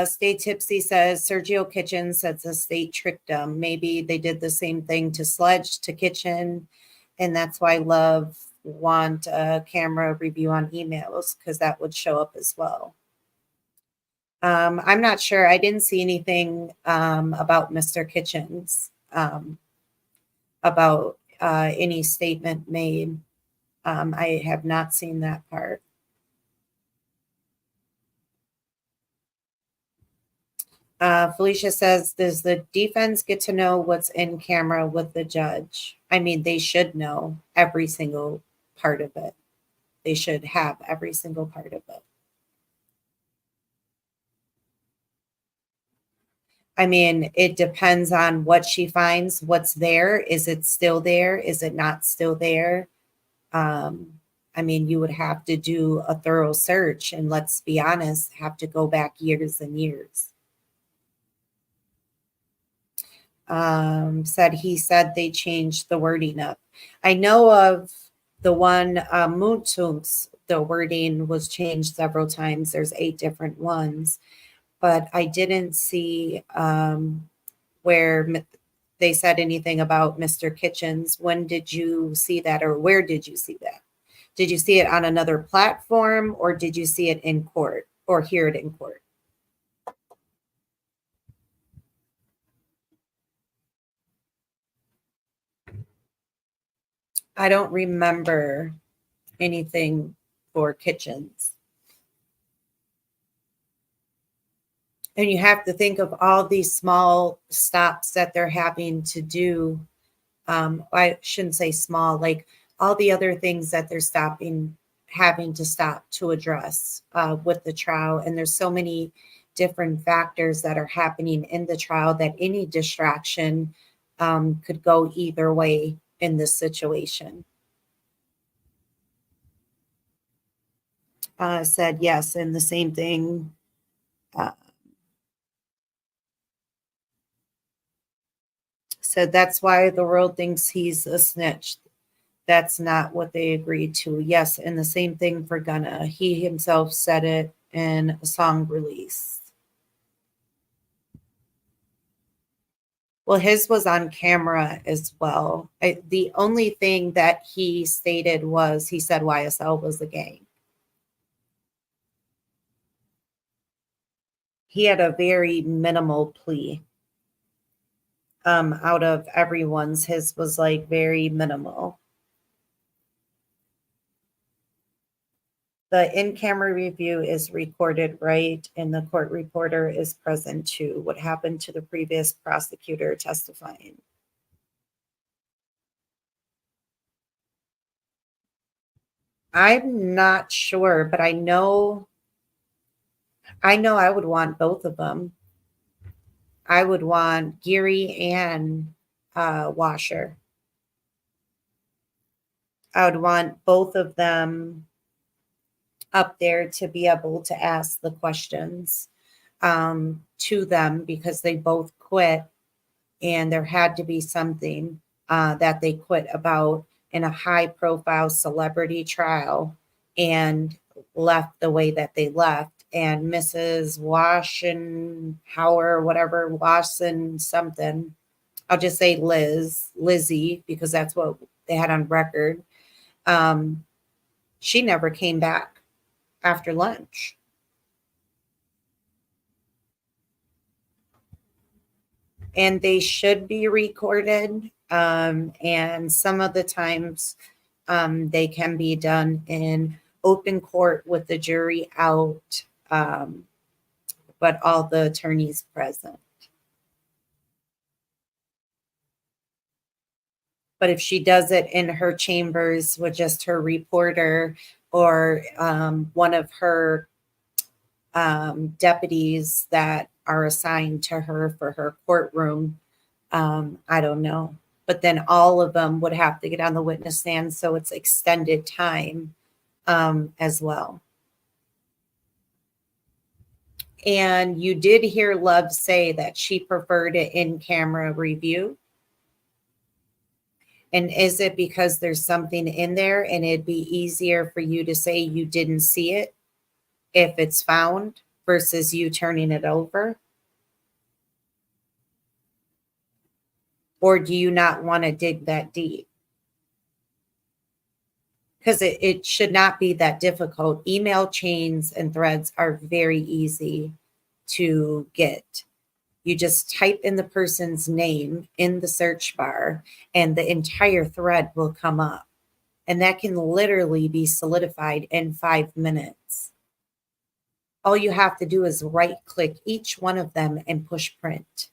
Stay Tipsy says Sergio Kitchen says the state tricked them. Maybe they did the same thing to Sledge, to Kitchen, and that's why Love want a camera review on emails because that would show up as well. I'm not sure. I didn't see anything about Mr. Kitchens, about any statement made. I have not seen that part. Felicia says, does the defense get to know what's in camera with the judge? I mean, they should know every single part of it. They should have every single part of it. I mean, it depends on what she finds, what's there. Is it still there? Is it not still there? I mean, you would have to do a thorough search, and let's be honest, have to go back years and years. He said they changed the wording up. I know of the one Moontunks the wording was changed several times. There's 8 different ones, but I didn't see where they said anything about Mr. Kitchens. When did you see that, or where did you see that? Did you see it on another platform, or did you see it in court or hear it in court? I don't remember anything for Kitchens. And you have to think of all these small stops that they're having to do. I shouldn't say small, like all the other things that they're having to stop to address with the trial. And there's so many different factors that are happening in the trial that any distraction could go either way in this situation. Said yes, and the same thing. Said that's why the world thinks he's a snitch. That's not what they agreed to. Yes, and the same thing for Gunna. He himself said it in a song release. Well, his was on camera as well. The only thing that he stated was he said YSL was a gang. He had a very minimal plea. Out of everyone's, his was like very minimal. The in-camera review is recorded, right? And the court reporter is present too. What happened to the previous prosecutor testifying? I'm not sure, but I know I would want both of them. I would want Geary and Washer. I would want both of them up there to be able to ask the questions to them because they both quit, and there had to be something that they quit about in a high profile celebrity trial and left the way that they left. And Mrs. Washenhauer, whatever, Wasson something, I'll just say Lizzie, because that's what they had on record. She never came back after lunch. And they should be recorded. And some of the times they can be done in open court with the jury out, but all the attorneys present. But if she does it in her chambers with just her reporter or one of her deputies that are assigned to her for her courtroom, I don't know. But then all of them would have to get on the witness stand, so it's extended time as well. And you did hear Love say that she preferred it in camera review. And is it because there's something in there and it'd be easier for you to say you didn't see it if it's found versus you turning it over? Or do you not want to dig that deep? Because it should not be that difficult. Email chains and threads are very easy to get. You just type in the person's name in the search bar and the entire thread will come up. And that can literally be solidified in 5 minutes. All you have to do is right click each one of them and push print.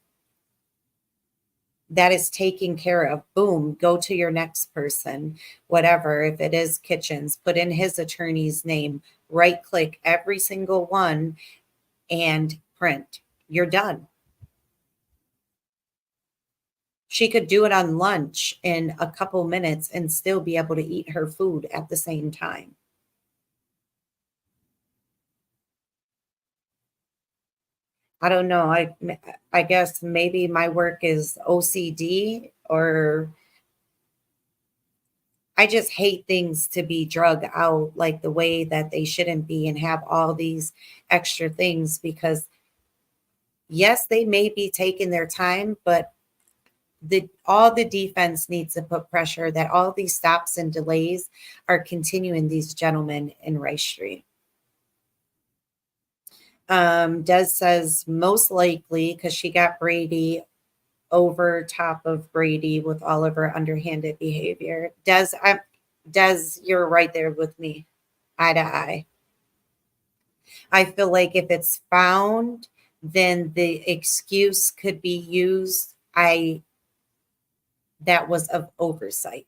That is taken care of. Boom, go to your next person, whatever. If it is Kitchens, put in his attorney's name, right click every single one and print. You're done. She could do it on lunch in a couple minutes and still be able to eat her food at the same time. I don't know. I guess maybe my work is OCD, or I just hate things to be drug out like the way that they shouldn't be and have all these extra things because yes, they may be taking their time, but all the defense needs to put pressure that all these stops and delays are continuing these gentlemen in Rice Street. Des says most likely because she got Brady over top of Brady with all of her underhanded behavior. Des, you're right there with me, eye to eye. I feel like if it's found, then the excuse could be used. That was of oversight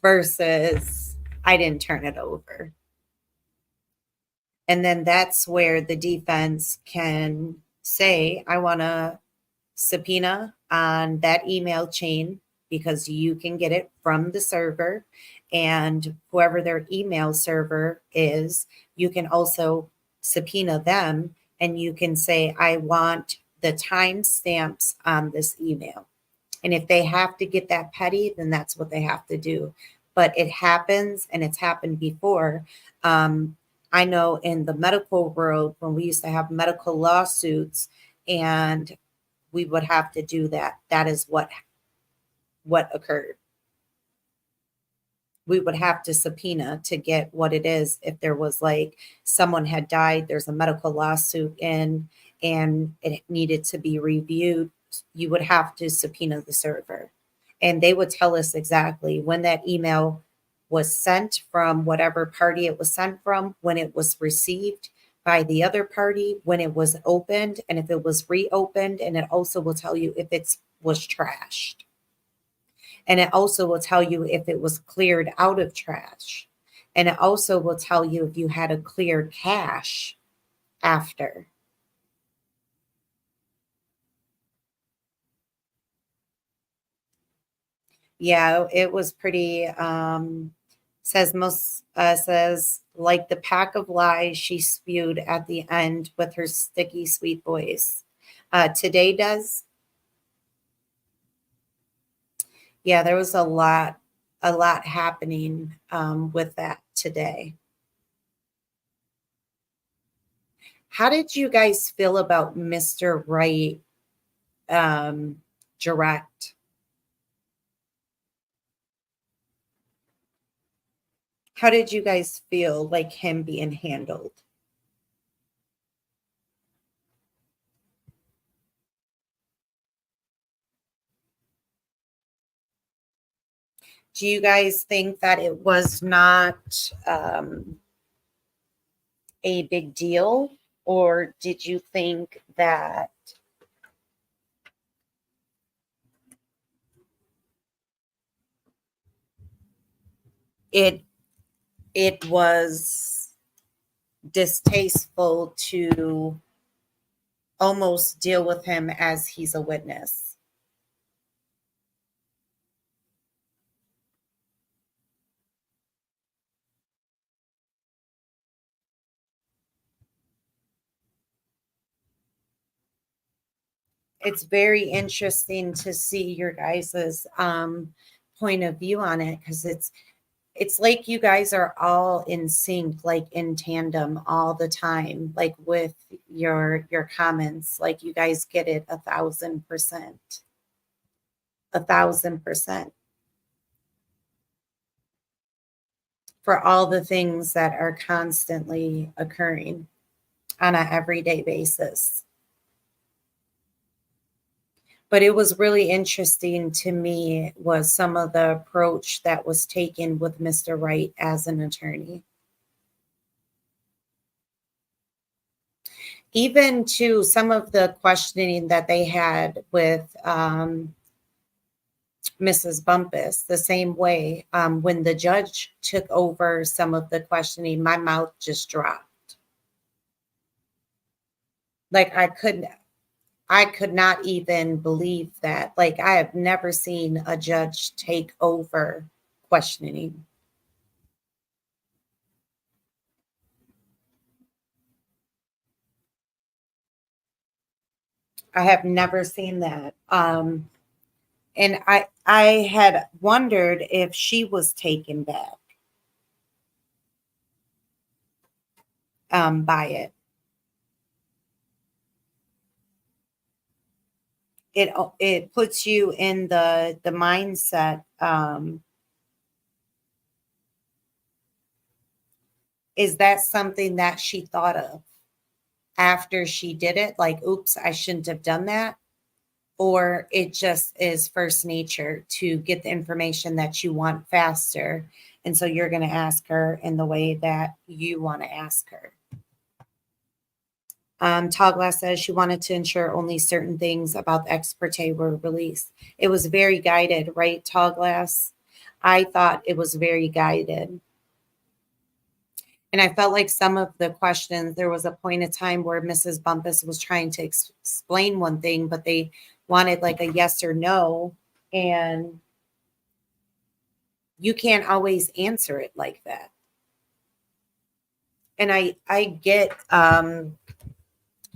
versus I didn't turn it over. And then that's where the defense can say, I want to subpoena on that email chain because you can get it from the server. And whoever their email server is, you can also subpoena them and you can say, I want the timestamps on this email. And if they have to get that petty, then that's what they have to do. But it happens and it's happened before. I know in the medical world, when we used to have medical lawsuits and we would have to do that. That is what occurred. We would have to subpoena to get what it is. If there was like someone had died, there's a medical lawsuit in and it needed to be reviewed, you would have to subpoena the server. And they would tell us exactly when that email was sent from whatever party it was sent from, when it was received by the other party, when it was opened, and if it was reopened, and it also will tell you if it was trashed. And it also will tell you if it was cleared out of trash. And it also will tell you if you had a cleared cache after. Yeah, it was pretty says like the pack of lies she spewed at the end with her sticky sweet voice. Today does. Yeah, there was a lot happening with that today. How did you guys feel about Mr. Wright direct? How did you guys feel like him being handled? Do you guys think that it was not a big deal? Or did you think that it was distasteful to almost deal with him as he's a witness? It's very interesting to see your guys's point of view on it because it's like you guys are all in sync, like in tandem all the time, like with your comments, like you guys get it 1,000%, 1,000% for all the things that are constantly occurring on an everyday basis. But it was really interesting to me was some of the approach that was taken with Mr. Wright as an attorney. Even to some of the questioning that they had with Mrs. Bumpus, the same way. When the judge took over some of the questioning, my mouth just dropped. Like I could not even believe that. Like I have never seen a judge take over questioning. I have never seen that. And I had wondered if she was taken back by it. It puts you in the mindset. Is that something that she thought of after she did it? Like, oops, I shouldn't have done that. Or it just is first nature to get the information that you want faster. And so you're going to ask her in the way that you want to ask her. Tallglass says she wanted to ensure only certain things about the ex parte were released. It was very guided, right, Tallglass? I thought it was very guided. And I felt like some of the questions, there was a point in time where Mrs. Bumpus was trying to explain one thing, but they wanted like a yes or no. And you can't always answer it like that. And I get,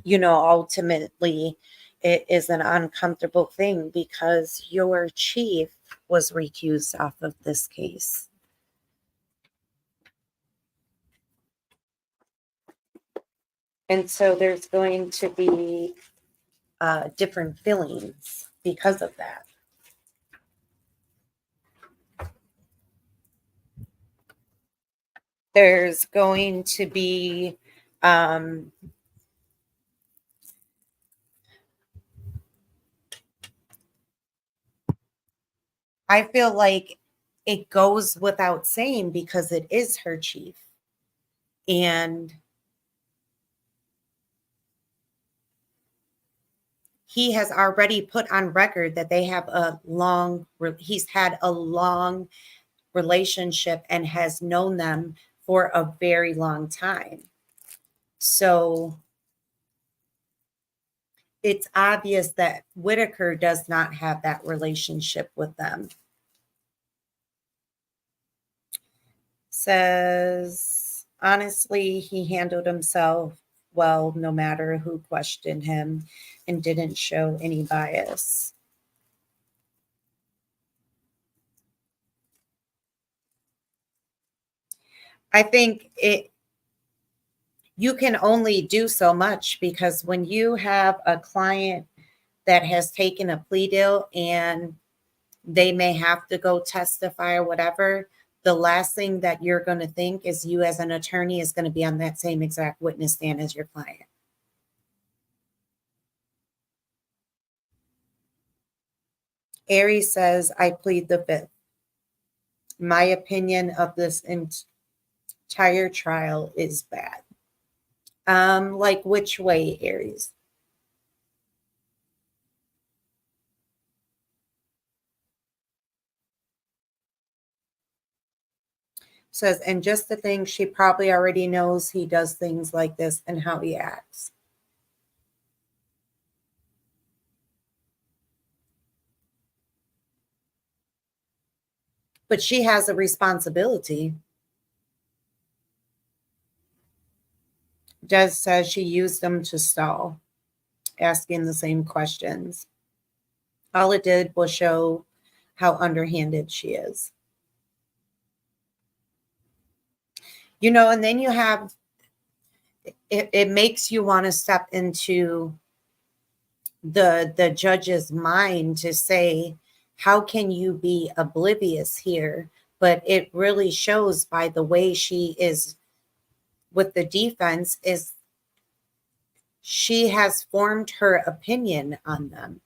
ultimately it is an uncomfortable thing because your chief was recused off of this case. And so there's going to be different feelings because of that. There's going to be I feel like it goes without saying because it is her chief. And he has already put on record that they have he's had a long relationship and has known them for a very long time. So it's obvious that Whitaker does not have that relationship with them. Says, honestly, he handled himself well, no matter who questioned him, and didn't show any bias. I think you can only do so much because when you have a client that has taken a plea deal and they may have to go testify or whatever, the last thing that you're going to think is you as an attorney is going to be on that same exact witness stand as your client. Aries says, I plead the fifth. My opinion of this entire trial is bad. Like which way, Aries? Says, and just the thing, she probably already knows he does things like this and how he acts. But she has a responsibility. Des says she used them to stall, asking the same questions. All it did was show how underhanded she is. And then you have, it makes you want to step into the judge's mind to say, how can you be oblivious here? But it really shows by the way she is with the defense is she has formed her opinion on them.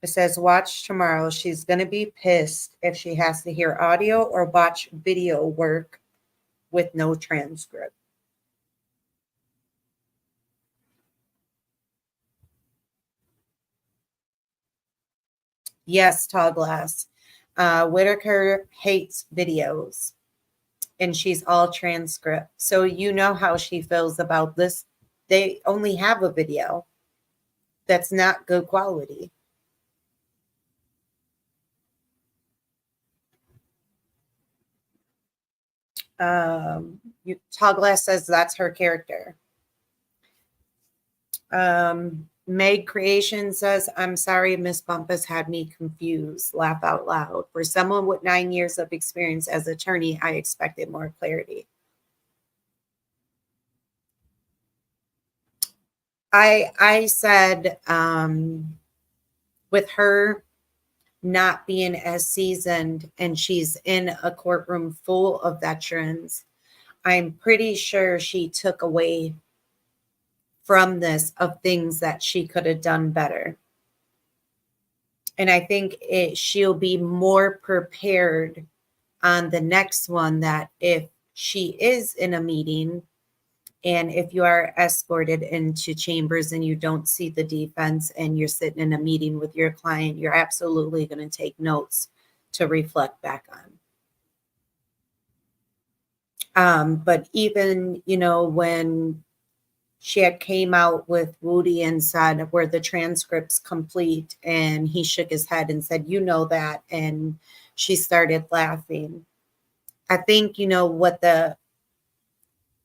It says, watch tomorrow. She's going to be pissed if she has to hear audio or watch video work with no transcript. Yes, Tall Glass. Whitaker hates videos and she's all transcript. So you know how she feels about this. They only have a video that's not good quality. Tall Glass says that's her character. Meg Creation says, I'm sorry, Miss Bumpus had me confused. Laugh out loud. For someone with 9 years of experience as attorney, I expected more clarity. I said, with her not being as seasoned and she's in a courtroom full of veterans, I'm pretty sure she took away from this of things that she could have done better. And I think she'll be more prepared on the next one, that if she is in a meeting and if you are escorted into chambers and you don't see the defense and you're sitting in a meeting with your client, you're absolutely going to take notes to reflect back on. But even, when she had came out with Woody and said, were the transcripts complete? And he shook his head and said, that. And she started laughing. I think,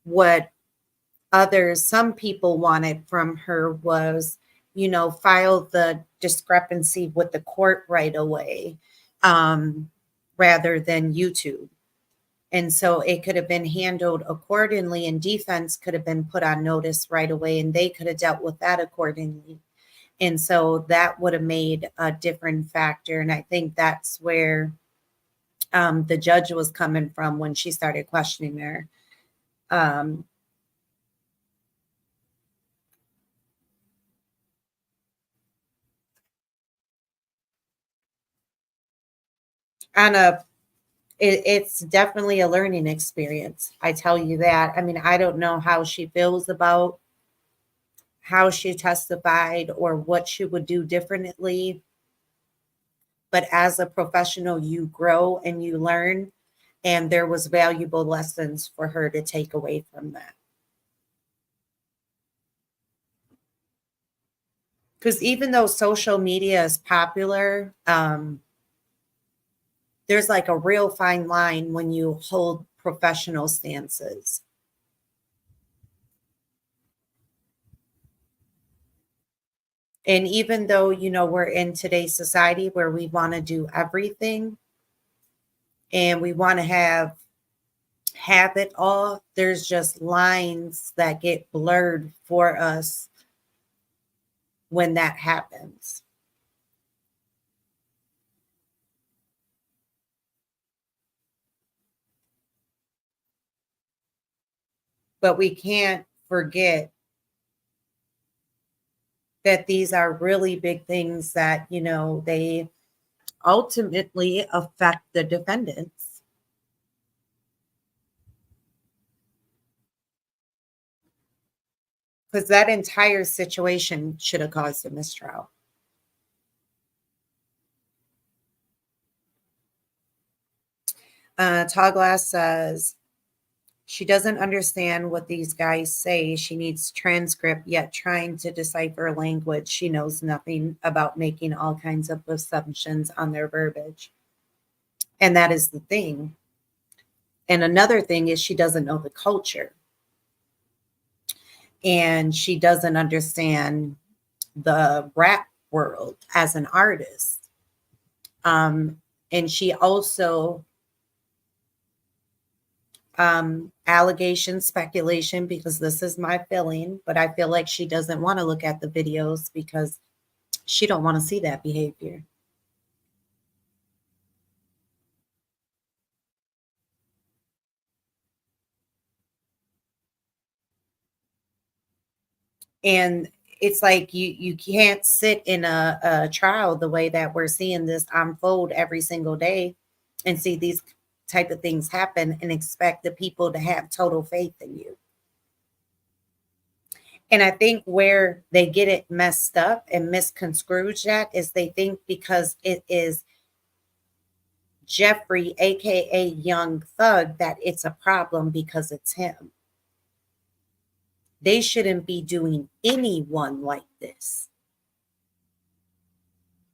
what some people wanted from her was, file the discrepancy with the court right away, rather than YouTube. And so it could have been handled accordingly, and defense could have been put on notice right away, and they could have dealt with that accordingly. And so that would have made a different factor. And I think that's where the judge was coming from when she started questioning her. It's definitely a learning experience. I tell you that. I mean, I don't know how she feels about how she testified or what she would do differently. But as a professional, you grow and you learn. And there was valuable lessons for her to take away from that. Because even though social media is popular, there's like a real fine line when you hold professional stances. And even though, we're in today's society where we want to do everything and we want to have it all, there's just lines that get blurred for us when that happens. But we can't forget that these are really big things that, they ultimately affect the defendants. Because that entire situation should have caused a mistrial. Tallglass says, she doesn't understand what these guys say. She needs transcript, yet trying to decipher language. She knows nothing about making all kinds of assumptions on their verbiage. And that is the thing. And another thing is she doesn't know the culture. And she doesn't understand the rap world as an artist. And she also allegation, speculation, because this is my feeling, but I feel like she doesn't want to look at the videos because she don't want to see that behavior. And it's like you can't sit in a trial the way that we're seeing this unfold every single day and see these type of things happen and expect the people to have total faith in you. And I think where they get it messed up and misconstrued at is they think because it is Jeffrey, aka Young Thug, that it's a problem because it's him. They shouldn't be doing anyone like this.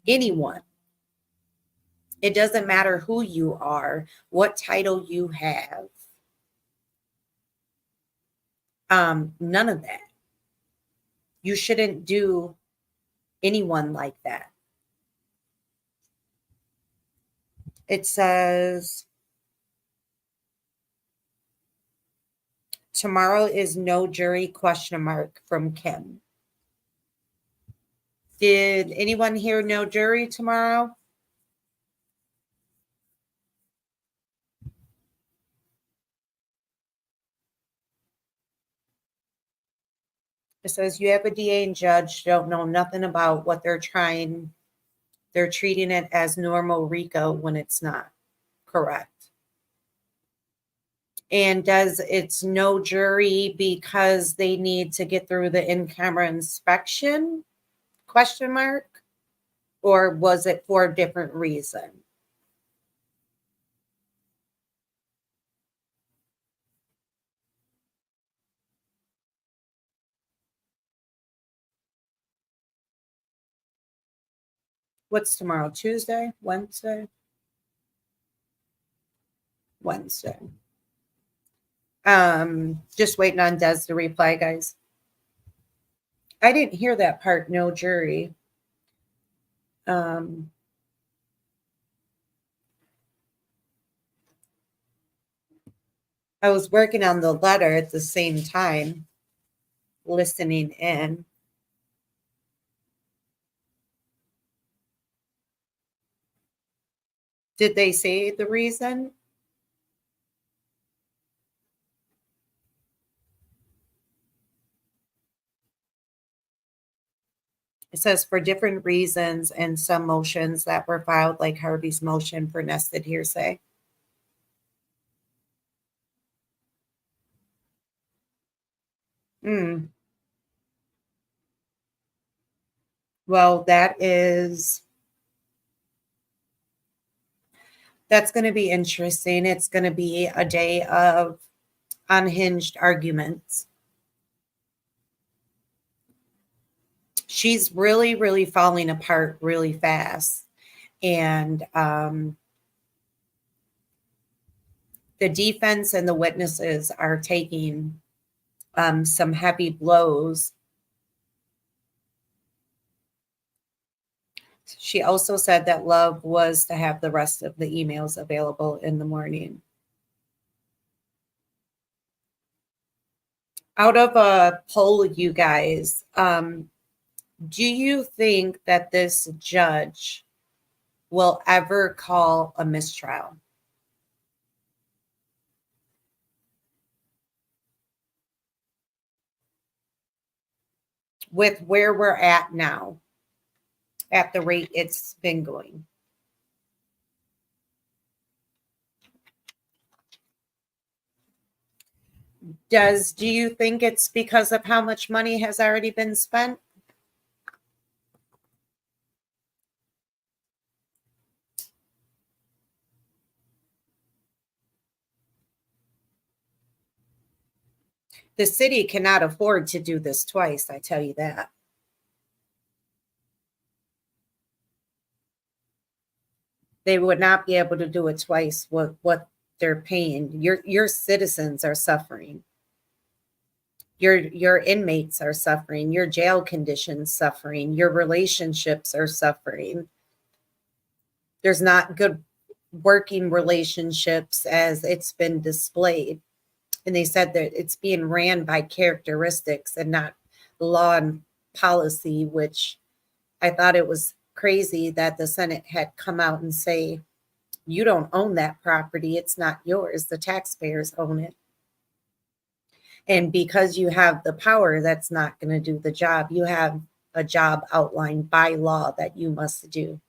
Anyone. It doesn't matter who you are, what title you have. None of that. You shouldn't do anyone like that. It says tomorrow is no jury question mark from Kim. Did anyone hear no jury tomorrow? It says you have a DA and judge, don't know nothing about what they're trying. They're treating it as normal RICO when it's not. Correct. And does it's no jury because they need to get through the in-camera inspection? Question mark. Or was it for a different reason? What's tomorrow? Tuesday? Wednesday? Wednesday. Just waiting on Des to reply, guys. I didn't hear that part, no jury. I was working on the letter at the same time, listening in. Did they say the reason? It says for different reasons and some motions that were filed, like Harvey's motion for nested hearsay. Well, that's going to be interesting. It's going to be a day of unhinged arguments. She's really, really falling apart really fast. And the defense and the witnesses are taking some heavy blows. She also said that Love was to have the rest of the emails available in the morning. Out of a poll, you guys, do you think that this judge will ever call a mistrial? With where we're at now, at the rate it's been going. Do you think it's because of how much money has already been spent? The city cannot afford to do this twice, I tell you that. They would not be able to do it twice what they're paying. Your citizens are suffering. Your inmates are suffering. Your jail conditions suffering. Your relationships are suffering. There's not good working relationships as it's been displayed. And they said that it's being ran by characteristics and not law and policy, which I thought it was crazy that the Senate had come out and say, you don't own that property. It's not yours. The taxpayers own it. And because you have the power, that's not going to do the job. You have a job outlined by law that you must do.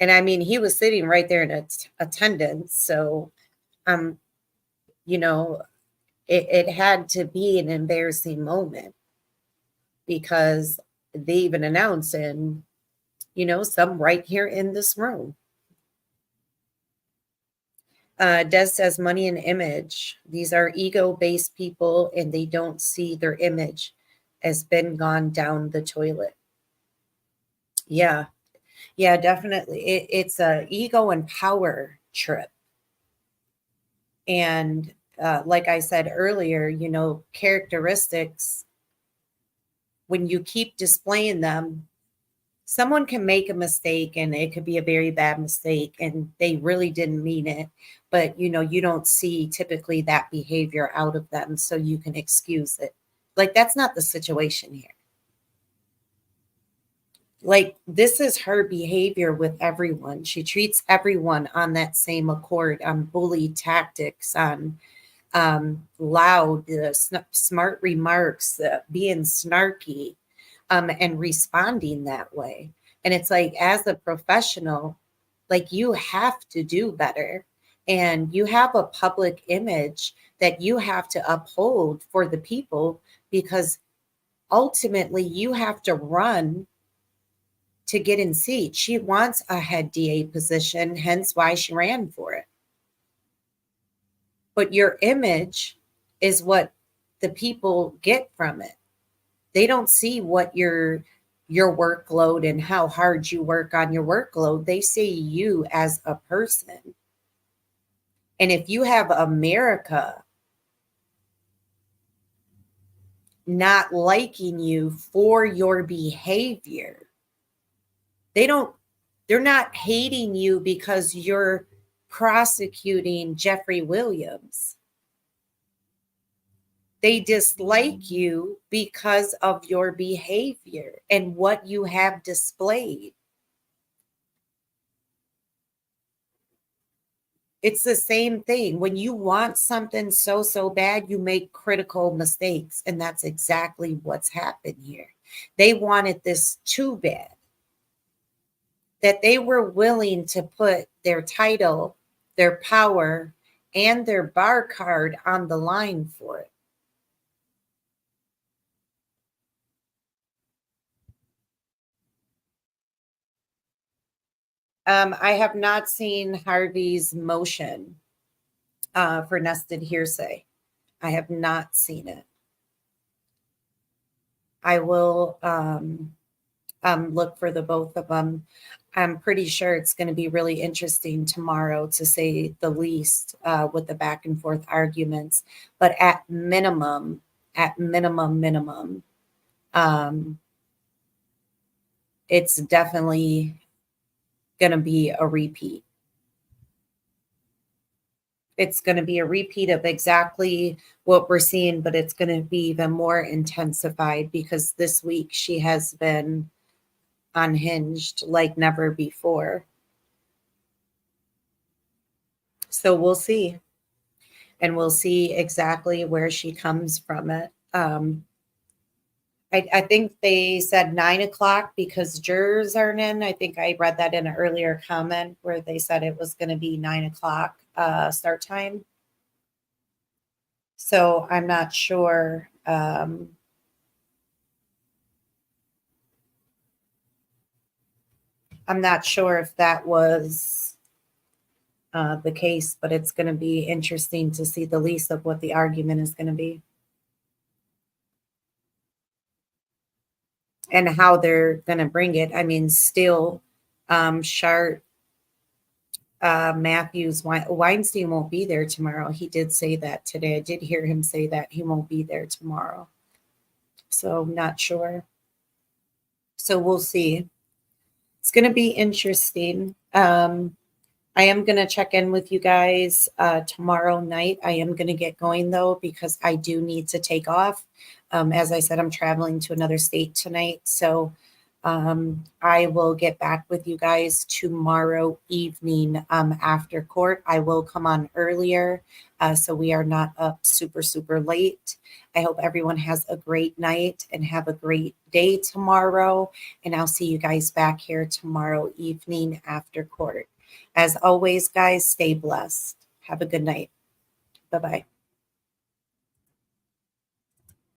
And I mean, he was sitting right there in attendance. So, you know, it had to be an embarrassing moment because they even announced, and, you know, some right here in this room. Des says money and image. These are ego-based people and they don't see their image as been gone down the toilet. Yeah, definitely. It's a ego and power trip. And like I said earlier, you know, characteristics, when you keep displaying them, someone can make a mistake and it could be a very bad mistake and they really didn't mean it. But, you know, you don't see typically that behavior out of them, so you can excuse it. Like, that's not the situation here. Like, this is her behavior with everyone. She treats everyone on that same accord, on bully tactics, on loud, smart remarks, being snarky, and responding that way. And it's like, as a professional, like, you have to do better. And you have a public image that you have to uphold for the people, because ultimately you have to run to get in seat. She wants a head DA position, hence why she ran for it. But your image is what the people get from it. They don't see what your workload and how hard you work on your workload. They see you as a person. And if you have America not liking you for your behavior, they're not hating you because you're prosecuting Jeffrey Williams. They dislike you because of your behavior and what you have displayed. It's the same thing. When you want something so bad, you make critical mistakes. And that's exactly what's happened here. They wanted this too bad that they were willing to put their title, their power, and their bar card on the line for it. I have not seen Harvey's motion for nested hearsay. I have not seen it. I will look for the both of them. I'm pretty sure it's going to be really interesting tomorrow, to say the least, with the back and forth arguments. But at minimum, it's definitely going to be a repeat. It's going to be a repeat of exactly what we're seeing, but it's going to be even more intensified, because this week she has been unhinged like never before. So we'll see. And we'll see exactly where she comes from it. I think they said 9 o'clock because jurors aren't in. I think I read that in an earlier comment where they said it was going to be 9 o'clock start time. So I'm not sure. I'm not sure if that was the case, but it's going to be interesting to see the least of what the argument is going to be and how they're going to bring it. I mean, still, Sharp, Matthews, Weinstein won't be there tomorrow. He did say that today. I did hear him say that he won't be there tomorrow. So I'm not sure. So we'll see. It's going to be interesting. I am going to check in with you guys tomorrow night. I am going to get going, though, because I do need to take off. As I said, I'm traveling to another state tonight. So I will get back with you guys tomorrow evening after court. I will come on earlier, so we are not up super late. I hope everyone has a great night and have a great day tomorrow. And I'll see you guys back here tomorrow evening after court. As always, guys, stay blessed. Have a good night. Bye-bye.